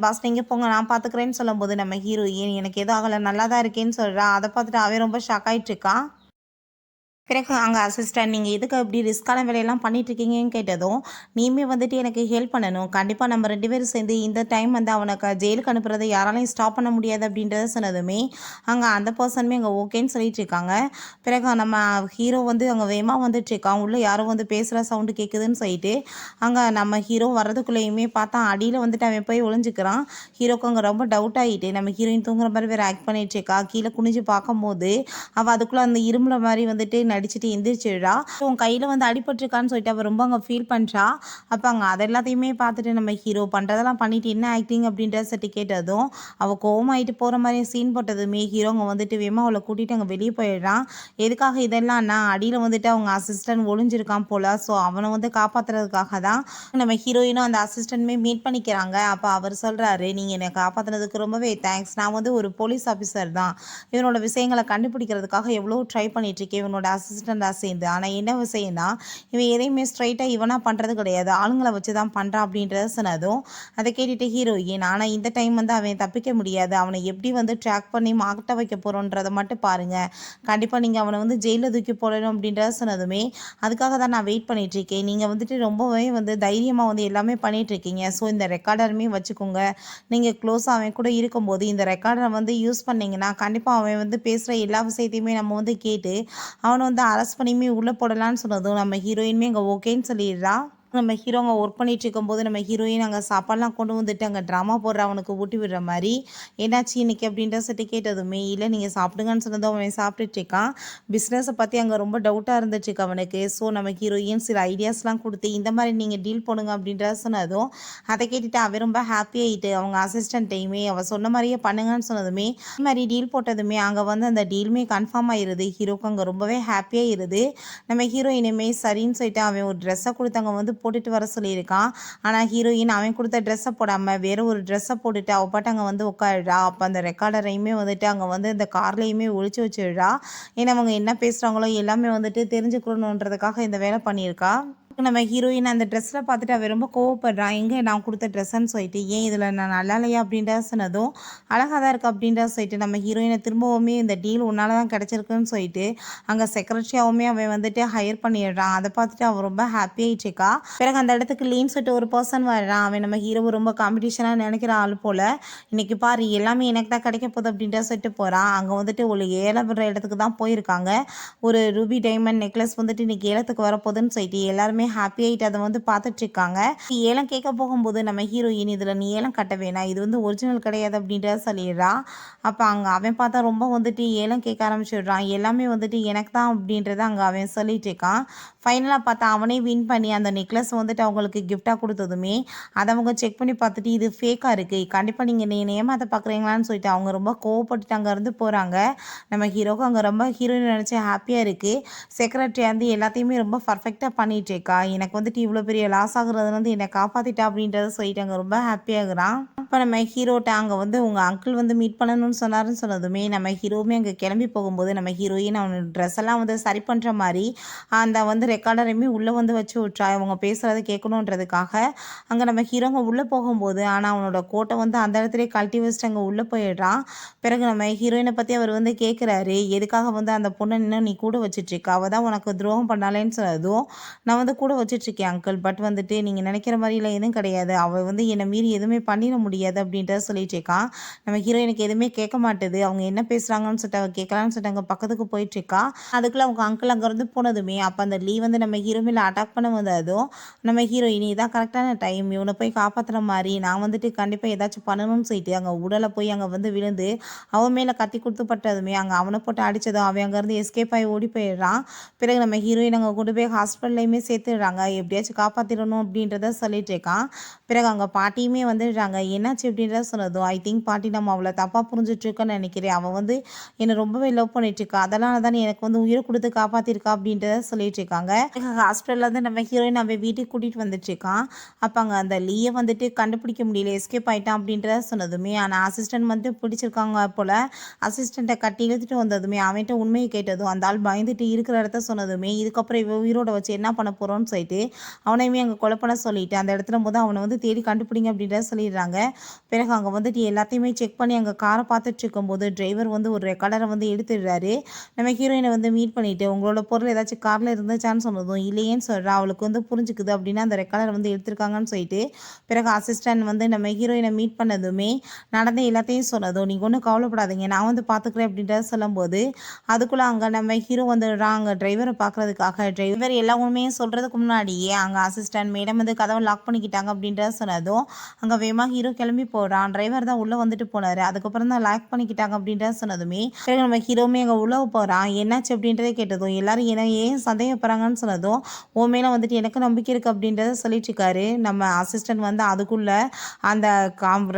பாஸ் நீங்கள் போங்க நான் பார்த்துக்கிறேன் சொல்லும்போது நம்ம ஹீரோயின் எனக்கு எதுவும் ஆகலை நல்லா தான் இருக்கேன்னு சொல்கிறா. அதை பார்த்துட்டு அவன் ரொம்ப ஷாக் ஆகிட்டு இருக்கான். பிறகு அங்கே அசிஸ்டன்ட் நீங்கள் எதுக்கு இப்படி ரிஸ்க்கான வேலையெல்லாம் பண்ணிகிட்ருக்கீங்கன்னு கேட்டதும் நீயுமே வந்துட்டு எனக்கு ஹெல்ப் பண்ணணும், கண்டிப்பாக நம்ம 2 பேரும் சேர்ந்து இந்த டைம் வந்து அவனுக்கு ஜெயிலுக்கு அனுப்புறதை யாராலையும் ஸ்டாப் பண்ண முடியாது அப்படின்றத சொன்னதுமே அங்கே அந்த பர்சனுமே அங்கே ஓகேன்னு சொல்லிட்டு இருக்காங்க. பிறகு நம்ம ஹீரோ வந்து அங்கே வேகமாக வந்துட்டுருக்கான், உள்ளே யாரோ வந்து பேசுகிற சவுண்டு கேட்குதுன்னு சொல்லிட்டு அங்கே நம்ம ஹீரோ வர்றதுக்குள்ளேயுமே பார்த்தா அடியில் வந்துட்டு அவன் போய் ஒளிஞ்சிக்கிறான். ஹீரோக்கு அங்கே ரொம்ப டவுட் ஆகிட்டு நம்ம ஹீரோயின் தூங்குற மாதிரி வேறு ஆக்ட் பண்ணிட்டு இருக்கா. கீழே குனிஞ்சு பார்க்கும்போது அவள் அதுக்குள்ளே அந்த இரும்புல மாதிரி வந்துட்டு நடிச்சுட்டு எந்திரிச்சிடுறா. உன் கையில் வந்து அடிபட்டிருக்கான்னு சொல்லிட்டு அவள் ரொம்ப அங்கே ஃபீல் பண்ணுறா. அப்போ அங்கே அது எல்லாத்தையுமே பார்த்துட்டு நம்ம ஹீரோ பண்ணுறதெல்லாம் பண்ணிட்டு என்ன ஆக்டிங் அப்படின்ற சட்டி கேட்டதும் அவள் கோவமாயிட்டு போகிற மாதிரி சீன் போட்டதுமே ஹீரோ அங்கே வந்துட்டு வேமா அவளை கூட்டிகிட்டு அங்கே வெளியே போயிடுறான். எதுக்காக இதெல்லாம்னா அடியில் வந்துட்டு அவங்க அசிஸ்டன்ட் ஒளிஞ்சிருக்கான் போல், ஸோ அவனை வந்து காப்பாற்றுறதுக்காக தான் நம்ம ஹீரோயினும் அந்த அசிஸ்டன்ட்மே மீட் பண்ணிக்கிறாங்க. அப்போ அவர் சொல்கிறாரு நீங்கள் என்னை காப்பாற்றுனதுக்கு ரொம்பவே தேங்க்ஸ், நான் வந்து ஒரு போலீஸ் ஆஃபீஸர் தான், இவனோட விஷயங்களை கண்டுபிடிக்கிறதுக்காக எவ்வளோ ட்ரை பண்ணிட்டுருக்கேன் இவனோட அசிஸ்டண்டாக சேர்ந்து, ஆனால் என்ன விஷயம்னா இவன் எதையுமே ஸ்ட்ரைட்டாக இவனாக பண்ணுறது கிடையாது, ஆளுங்களை வச்சு தான் பண்ணுறான் அப்படின்றத சொன்னதும் அதை கேட்டுட்டு ஹீரோயின் ஆனால் இந்த டைம் வந்து அவன் தப்பிக்க முடியாது, அவனை எப்படி வந்து ட்ராக் பண்ணி மாட்ட வைக்க போகிறோன்றதை மட்டும் பாருங்கள், கண்டிப்பாக நீங்கள் அவனை வந்து ஜெயிலில் தூக்கி போடணும் அப்படின்றத சொன்னதுமே அதுக்காக தான் நான் வெயிட் பண்ணிகிட்ருக்கேன், நீங்கள் வந்துட்டு ரொம்பவே வந்து தைரியமாக வந்து எல்லாமே பண்ணிகிட்ருக்கீங்க, ஸோ இந்த ரெக்கார்டருமே வச்சுக்கோங்க, நீங்கள் க்ளோஸாக அவன் கூட இருக்கும்போது இந்த ரெக்கார்டரை வந்து யூஸ் பண்ணிங்கன்னா கண்டிப்பாக அவன் வந்து பேசுகிற எல்லா விஷயத்தையுமே நம்ம வந்து கேட்டு அவனை வந்து அரெஸ்ட் பண்ணியுமே உள்ளே போடலான்னு சொன்னதும் நம்ம ஹீரோயினுமே அங்கே ஓகேன்னு சொல்லிடுறா. நம்ம ஹீரோ அங்கே ஒர்க் பண்ணிட்டு இருக்கும்போது நம்ம ஹீரோயின் அங்கே சாப்பாடுலாம் கொண்டு வந்துட்டு அங்கே ட்ராமா போடுற அவனுக்கு ஊட்டி விடுற மாதிரி என்னாச்சு இன்னைக்கு அப்படின்ற சொல்லிட்டு கேட்டதுமே இல்லை நீங்கள் சாப்பிடுங்கன்னு சொன்னதும் அவன் சாப்பிட்டுட்டு இருக்கான். பிஸ்னஸை பற்றி அங்கே ரொம்ப டவுட்டாக இருந்துச்சுக்கு அவனுக்கு. ஸோ நம்ம ஹீரோயின் சில ஐடியாஸ்லாம் கொடுத்து இந்த மாதிரி நீங்கள் டீல் பண்ணுங்க அப்படின்றத சொன்னதும் அதை கேட்டுட்டு அவன் ரொம்ப ஹாப்பி ஆகிட்டு அவங்க அசிஸ்டன்ட்டையுமே அவள் சொன்ன மாதிரியே பண்ணுங்கன்னு சொன்னதுமே இந்த மாதிரி டீல் போட்டதுமே அங்கே வந்து அந்த டீலுமே கன்ஃபார்ம் ஆகிடுது. ஹீரோக்கு அங்கே ரொம்பவே ஹாப்பியாக இருது. நம்ம ஹீரோயினுமே சரின்னு சொல்லிட்டு அவன் ஒரு ட்ரெஸ்ஸை கொடுத்து அங்கே வந்து போட்டுட்டு வர சொல்லியிருக்கான். ஆனால் ஹீரோயின் அவன் கொடுத்த ட்ரெஸ்ஸை போடாமல் வேற ஒரு ட்ரெஸ்ஸை போட்டுட்டு அவள் பாட்டு அங்கே வந்து உட்காடுறா. அப்போ அந்த ரெக்கார்டரையுமே வந்துட்டு அங்கே வந்து இந்த கார்லேயுமே ஒழிச்சு வச்சுடுறா. ஏன்னா அவங்க என்ன பேசுகிறாங்களோ எல்லாமே வந்துட்டு தெரிஞ்சுக்கணுன்றதுக்காக இந்த வேலை பண்ணியிருக்கா. நம்ம ஹீரோயின் அந்த ட்ரெஸ்ஸில் பார்த்துட்டு அவள் ரொம்ப கோவப்படுறான், எங்கே நான் கொடுத்த ட்ரெஸ்ஸுன்னு சொல்லிட்டு, ஏன் இதில் நான் நல்லா இல்லையா அப்படின்றத சொன்னதும் அழகாக தான் இருக்குது அப்படின்றத சொல்லிட்டு நம்ம ஹீரோயினை திரும்பவுமே இந்த டீல் உன்னால தான் கிடச்சிருக்குன்னு சொல்லிட்டு அங்கே செக்ரட்டரியாகவுமே அவன் வந்துட்டு ஹையர் பண்ணிடுறான். அதை பார்த்துட்டு அவன் ரொம்ப ஹாப்பி ஆகிட்டுருக்கா. பிறகு அந்த இடத்துக்கு லீன்னு சொல்லிட்டு ஒரு பர்சன் வர்றான். அவன் நம்ம ஹீரோ ரொம்ப காம்படிஷனாக நினைக்கிற ஆள் போல், இன்னைக்கு பாரு எல்லாமே எனக்கு தான் கிடைக்க போகுது அப்படின்றத சொல்லிட்டு போகிறான். அங்கே வந்துட்டு ஒரு ஏலம் விடுற இடத்துக்கு தான் போயிருக்காங்க. ஒரு ரூபி டைமண்ட் நெக்லஸ் வந்துட்டு இன்னைக்கு ஏலத்துக்கு வரப்போகுதுன்னு சொல்லிட்டு எல்லாருமே ஹாப்பி ஆகிட்டு அதை வந்து பார்த்துட்டு இருக்காங்க. ஏலம் கேட்க போகும்போது நம்ம ஹீரோயின் இதில் நீ ஏலம் கட்ட வேணாம், இது வந்து ஒரிஜினல் கிடையாது அப்படின்றத சொல்லிடுறா. அப்போ அங்கே அவன் பார்த்தா ரொம்ப வந்துட்டு ஏலம் கேட்க ஆரம்பிச்சிடுறான். எல்லாமே வந்துட்டு எனக்கு தான் அப்படின்றத அங்கே அவன் சொல்லிட்டு இருக்கான். ஃபைனலாக பார்த்தா அவனே வின் பண்ணி அந்த நெக்லஸ் வந்துட்டு அவங்களுக்கு கிஃப்டாக கொடுத்ததுமே அதை அவங்க செக் பண்ணி பார்த்துட்டு இது ஃபேக்காக இருக்குது, கண்டிப்பாக நீங்கள் நீ ஏமாற்ற பார்க்குறீங்களான்னு சொல்லிட்டு அவங்க ரொம்ப கோவப்பட்டுட்டு அங்கேருந்து போகிறாங்க. நம்ம ஹீரோக்கு அங்கே ரொம்ப ஹீரோயின் நினச்சி ஹாப்பியாக இருக்குது. செக்ரட்டரி வந்து எல்லாத்தையுமே ரொம்ப பர்ஃபெக்டாக பண்ணிகிட்டு இருக்கா. எனக்கு வந்துட்டு இவ்வளோ பெரிய லாஸ் ஆகுறது வந்து என்னை காப்பாற்றிட்டா அப்படின்றத சொல்லிட்டு அங்கே ரொம்ப ஹாப்பியாகிறான். அப்போ நம்ம ஹீரோட்ட அங்கே வந்து உங்கள் அங்கிள் வந்து மீட் பண்ணணும்னு சொன்னாருன்னு சொன்னதுமே நம்ம ஹீரோவுமே அங்கே கிளம்பி போகும்போது நம்ம ஹீரோயின் அவனோட ட்ரெஸ் எல்லாம் வந்து சரி பண்ணுற மாதிரி அந்த வந்து ரெக்கார்டரையுமே உள்ளே வந்து வச்சு விட்றா அவங்க பேசுகிறத கேட்கணுன்றதுக்காக. அங்கே நம்ம ஹீரோங்க உள்ளே போகும்போது ஆனால் அவனோட கோட்டை வந்து அந்த இடத்துலேயே கழட்டி வச்சுட்டு அங்கே உள்ளே போயிடுறான். பிறகு நம்ம ஹீரோயினை பற்றி அவர் வந்து கேட்குறாரு, எதுக்காக வந்து அந்த பொண்ணை இன்னும் நீ கூட வச்சிட்ருக்க, அவள் தான் உனக்கு துரோகம் பண்ணாலேன்னு சொன்னதும் நான் வந்து கூட வச்சிட்ருக்கேன் அங்கிள், பட் வந்துட்டு நீங்கள் நினைக்கிற மாதிரிலாம் எதுவும் கிடையாது, அவள் வந்து என்னை மீறி எதுவுமே பண்ணிட முடியாது, முடியாது அப்படின்றத சொல்லிட்டு இருக்கான். நம்ம ஹீரோயினுக்கு எதுவுமே கேட்க மாட்டுது. அவங்க என்ன பேசுகிறாங்கன்னு சொல்லிட்டு அவள் கேட்கலான்னு சொல்லிட்டு அங்கே பக்கத்துக்கு போயிட்டுருக்கா. அதுக்குள்ளே அவங்க அங்கிள் அங்கேருந்து போனதுமே அப்போ அந்த லீ வந்து நம்ம ஹீரோ மேலே அட்டாக் பண்ண வந்ததும் நம்ம ஹீரோயின் இதான் கரெக்டான டைம், இவனை போய் காப்பாற்றுற மாதிரி நான் வந்துட்டு கண்டிப்பாக ஏதாச்சும் பண்ணணும்னு சொல்லிட்டு அங்கே உடலை போய் அங்கே வந்து விழுந்து அவன் மேலே கத்தி கொடுத்து பட்டதுமே அங்கே அவனை போட்டு அடித்ததும் அவன் அங்கேருந்து எஸ்கேப் ஆகி ஓடி போயிடுறான். பிறகு நம்ம ஹீரோயின் அங்கே கொண்டு போய் ஹாஸ்பிட்டல்லையுமே சேர்த்துடுறாங்க. எப்படியாச்சும் காப்பாற்றிடணும் அப்படின்றத சொல்லிட்டு இருக்கான். பிறகு அங்கே பாட்டியுமே வந்துடுறாங்க. என்னாச்சு அப்படின்றத சொன்னதும் ஐ திங்க் பாட்டி நம்ம அவளை தப்பாக புரிஞ்சிட்ருக்கோன்னு நினைக்கிறேன். அவன் வந்து என்னை ரொம்பவே லவ் பண்ணிட்டுருக்கா, அதனால தான் எனக்கு வந்து உயிரை கொடுத்து காப்பாற்றிருக்கா அப்படின்றத சொல்லிட்டு இருக்காங்க. ஹாஸ்பிட்டலில் வந்து நம்ம ஹீரோயின் அவன் வீட்டுக்கு கூட்டிகிட்டு வந்துட்டுருக்கான். அப்போ அங்கே அந்த லீயை வந்துட்டு கண்டுபிடிக்க முடியல, எஸ்கேப் ஆகிட்டான் அப்படின்றத சொன்னதுமே ஆனால் அசிஸ்டன்ட் வந்து பிடிச்சிருக்காங்க போல். அசிஸ்டண்ட்டை கட்டி இழுத்துட்டு வந்ததுமே அவன்கிட்ட உண்மையை கேட்டதும் அந்த ஆள் பயந்துட்டு இருக்கிற இடத்த சொன்னதுமே இதுக்கப்புறம் இவ உயிரோட வச்சு என்ன பண்ண போகிறோன்னு சொல்லிட்டு அவனையுமே அங்கே கொலை பண்ண சொல்லிட்டு அந்த இடத்துல போது அவனை வந்து தேடி கண்டுபிடிங்க அப்படின்றத சொல்லிடுறாங்க. பிறகு அங்கே வந்துட்டு எல்லாத்தையுமே செக் பண்ணி அங்கே காரை பார்த்துட்டு இருக்கும்போது டிரைவர் வந்து ஒரு ரெக்கார்டரை வந்து எடுத்துடுறாரு. நம்ம ஹீரோயினை வந்து மீட் பண்ணிவிட்டு உங்களோட பொருள் ஏதாச்சும் காரில் இருந்துச்சான்னு சொன்னதும் இல்லையேன்னு சொல்கிறா. அவளுக்கு வந்து புரிஞ்சுக்குது அப்படின்னா அந்த ரெக்கார்டரை வந்து எடுத்திருக்காங்கன்னு சொல்லிட்டு பிறகு அசிஸ்டன்ட் வந்து நம்ம ஹீரோயினை மீட் பண்ணதுமே நடந்த எல்லாத்தையும் சொன்னதும் நீங்கள் ஒன்றும் கவலைப்படாதீங்க நான் வந்து பார்த்துக்கிறேன் அப்படின்றத சொல்லும்போது அதுக்குள்ளே அங்கே நம்ம ஹீரோ வந்துடுறான் அங்கே டிரைவரை பார்க்குறதுக்காக. டிரைவர் எல்லா உண்மையும் சொல்கிறதுக்கு முன்னாடியே அங்கே அசிஸ்டன்ட் மேடம் வந்து கதவை லாக் பண்ணிக்கிட்டாங்க அப்படின்றத சொன்னதும் அங்கே வேகமாக ஹீரோ கிளம்பி போகிறான். டிரைவர் தான் உள்ளே வந்துட்டு போனார், அதுக்கப்புறம் தான் லாக் பண்ணிக்கிட்டாங்க அப்படின்றத சொன்னதுமே பிறகு நம்ம ஹீரோமே அங்கே உள்ளே போகிறான். என்னாச்சு அப்படின்றத கேட்டதும் எல்லாரும் ஏன் சந்தேகப்படுறாங்கன்னு சொன்னதும் உன் மேலே வந்துட்டு எனக்கு நம்பிக்கை இருக்குது அப்படின்றத சொல்லிட்டு இருக்காரு. நம்ம அசிஸ்டன்ட் வந்து அதுக்குள்ளே அந்த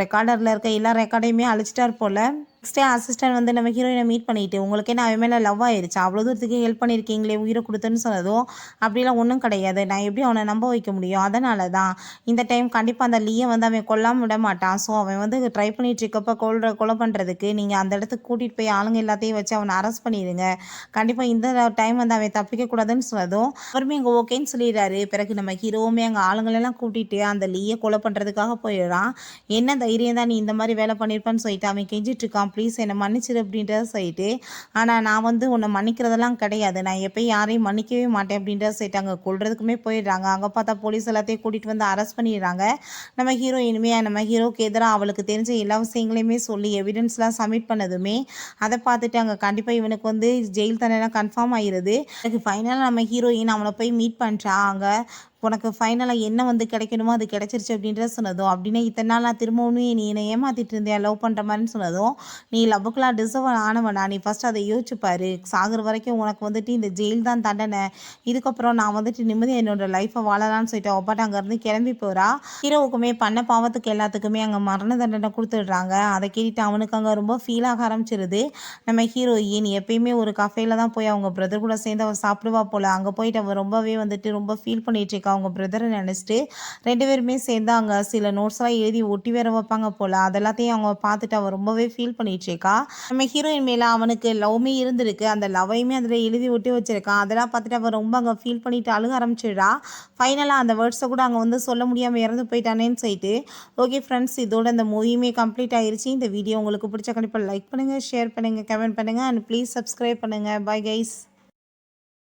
ரெக்கார்டரில் இருக்க எல்லா ரெக்கார்டையுமே அழிச்சிட்டார் போல். நெக்ஸ்ட் டே அசிஸ்டன்ட் வந்து நம்ம ஹீரோயினை மீட் பண்ணிட்டு உங்களுக்கு என்ன அவன் மேலே லவ் ஆயிடுச்சு, அவ்வளோ தூரத்துக்கு ஹெல்ப் பண்ணியிருக்கீங்களே உயிரை கொடுத்துன்னு சொன்னதும் அப்படிலாம் ஒன்றும் கிடையாது, நான் எப்படி அவனை நம்ப வைக்க முடியும், அதனால தான் இந்த டைம் கண்டிப்பாக அந்த லீயை வந்து அவன் கொல்லாமல் விட மாட்டான். ஸோ அவன் வந்து ட்ரை பண்ணிட்டு இருக்கப்போ கொலை பண்ணுறதுக்கு நீங்கள் அந்த இடத்துக்கு கூட்டிகிட்டு போய் ஆளுங்க எல்லாத்தையும் வச்சு அவனை அரெஸ்ட் பண்ணிடுங்க, கண்டிப்பாக இந்த டைம் வந்து அவன் தப்பிக்கக்கூடாதுன்னு சொன்னதும் அவருமே அங்கே ஓகேன்னு சொல்லிடுறாரு. பிறகு நம்ம ஹீரோவுமே அங்கே ஆளுங்களெல்லாம் கூட்டிகிட்டு அந்த லீயை கொலை பண்ணுறதுக்காக போயிடுறான். என்ன தைரியம் தான் நீ இந்த மாதிரி வேலை பண்ணியிருப்பான்னு சொல்லிட்டு அவன் கெஞ்சிட்டு இருக்கான், ப்ளீஸ் என்னை மன்னிச்சிரு அப்படின்றத சொல்லிட்டு. ஆனால் நான் வந்து உன்னை மன்னிக்கிறதெல்லாம் கிடையாது, நான் எப்போயும் யாரையும் மன்னிக்கவே மாட்டேன் அப்படின்றத சொல்லிட்டு அங்கே கொள்றதுக்குமே போயிடுறாங்க. அங்கே பார்த்தா போலீஸ் எல்லாத்தையும் கூட்டிகிட்டு வந்து அரெஸ்ட் பண்ணிடுறாங்க. நம்ம ஹீரோயினுமே நம்ம ஹீரோக்கு எதிராக அவளுக்கு தெரிஞ்ச எல்லா விஷயங்களையுமே சொல்லி எவிடன்ஸ்லாம் சப்மிட் பண்ணதுமே அதை பார்த்துட்டு அங்கே கண்டிப்பாக இவனுக்கு வந்து ஜெயில் தண்டனை கன்ஃபார்ம் ஆகிடுது. அதுக்கு ஃபைனலாக நம்ம ஹீரோயின் அவனை போய் மீட் பண்ணுறா. அங்கே உனக்கு ஃபைனலாக என்ன வந்து கிடைக்கணுமோ அது கிடைச்சிருச்சு அப்படின்றத சொன்னதும் அப்படின்னா இத்தனை நாள் நான் திரும்பவுமே நீ என்னை ஏமாற்றிட்டு இருந்தேன் லவ் பண்ணுற மாதிரின்னு சொன்னதும் நீ லவ்வுக்கெலாம் டிசர்வ் ஆனவனா, நீ ஃபஸ்ட் அதை யோசிச்சுப்பாரு, சாகுற வரைக்கும் உனக்கு வந்துட்டு இந்த ஜெயில் தான் தண்டனை, இதுக்கப்புறம் நான் வந்துட்டு நிம்மதியாக என்னோட லைஃப்பை வாழலான்னு சொல்லிட்டு அப்பாட்ட அங்கேருந்து கிளம்பி போகிறா. ஹீரோவுக்குமே பண்ண பாவத்துக்கு எல்லாத்துக்குமே அங்கே மரண தண்டனை கொடுத்துடுறாங்க. அதை கேட்டுட்டு அவனுக்கு அங்கே ரொம்ப ஃபீல் ஆக ஆரம்பிச்சிருது. நம்ம ஹீரோயின் எப்பயுமே ஒரு கஃபேல தான் போய் அவங்க பிரதர் கூட சேர்ந்து அவள் சாப்பிடுவா போல். அங்கே போயிட்டு அவள் ரொம்பவே வந்துட்டு ரொம்ப ஃபீல் பண்ணிட்டு இருக்கா அவங்க பிரதரை நினச்சிட்டு. 2 பேருமே சேர்ந்து அங்கே சில நோட்ஸ்லாம் எழுதி ஒட்டி வேற வைப்பாங்க போல். அதெல்லாத்தையும் அவங்க பார்த்துட்டு அவள் ரொம்பவே ஃபீல் பண்ணிட்டு இருக்கா. நம்ம ஹீரோயின் மேலே அவனுக்கு லவ்மே இருந்திருக்கு, அந்த லவ்வையுமே அதில் எழுதி ஒட்டி வச்சிருக்கான். அதெல்லாம் பார்த்துட்டு அவள் ரொம்ப அங்கே ஃபீல் பண்ணிட்டு அழுக ஆரம்பிச்சிடுறா. ஃபைனலாக அந்த வேர்ட்ஸை கூட அங்கே வந்து சொல்ல முடியாமல் இறந்து போயிட்டானேன்னு சொல்லிட்டு. ஓகே ஃப்ரெண்ட்ஸ், இதோட இந்த மூவியுமே கம்ப்ளீட் ஆயிடுச்சு. இந்த வீடியோ உங்களுக்கு பிடிச்ச கண்டிப்பாக லைக் பண்ணுங்கள், ஷேர் பண்ணுங்கள், கமெண்ட் பண்ணுங்கள் அண்ட் ப்ளீஸ் சப்ஸ்கிரைப் பண்ணுங்கள். Bye guys.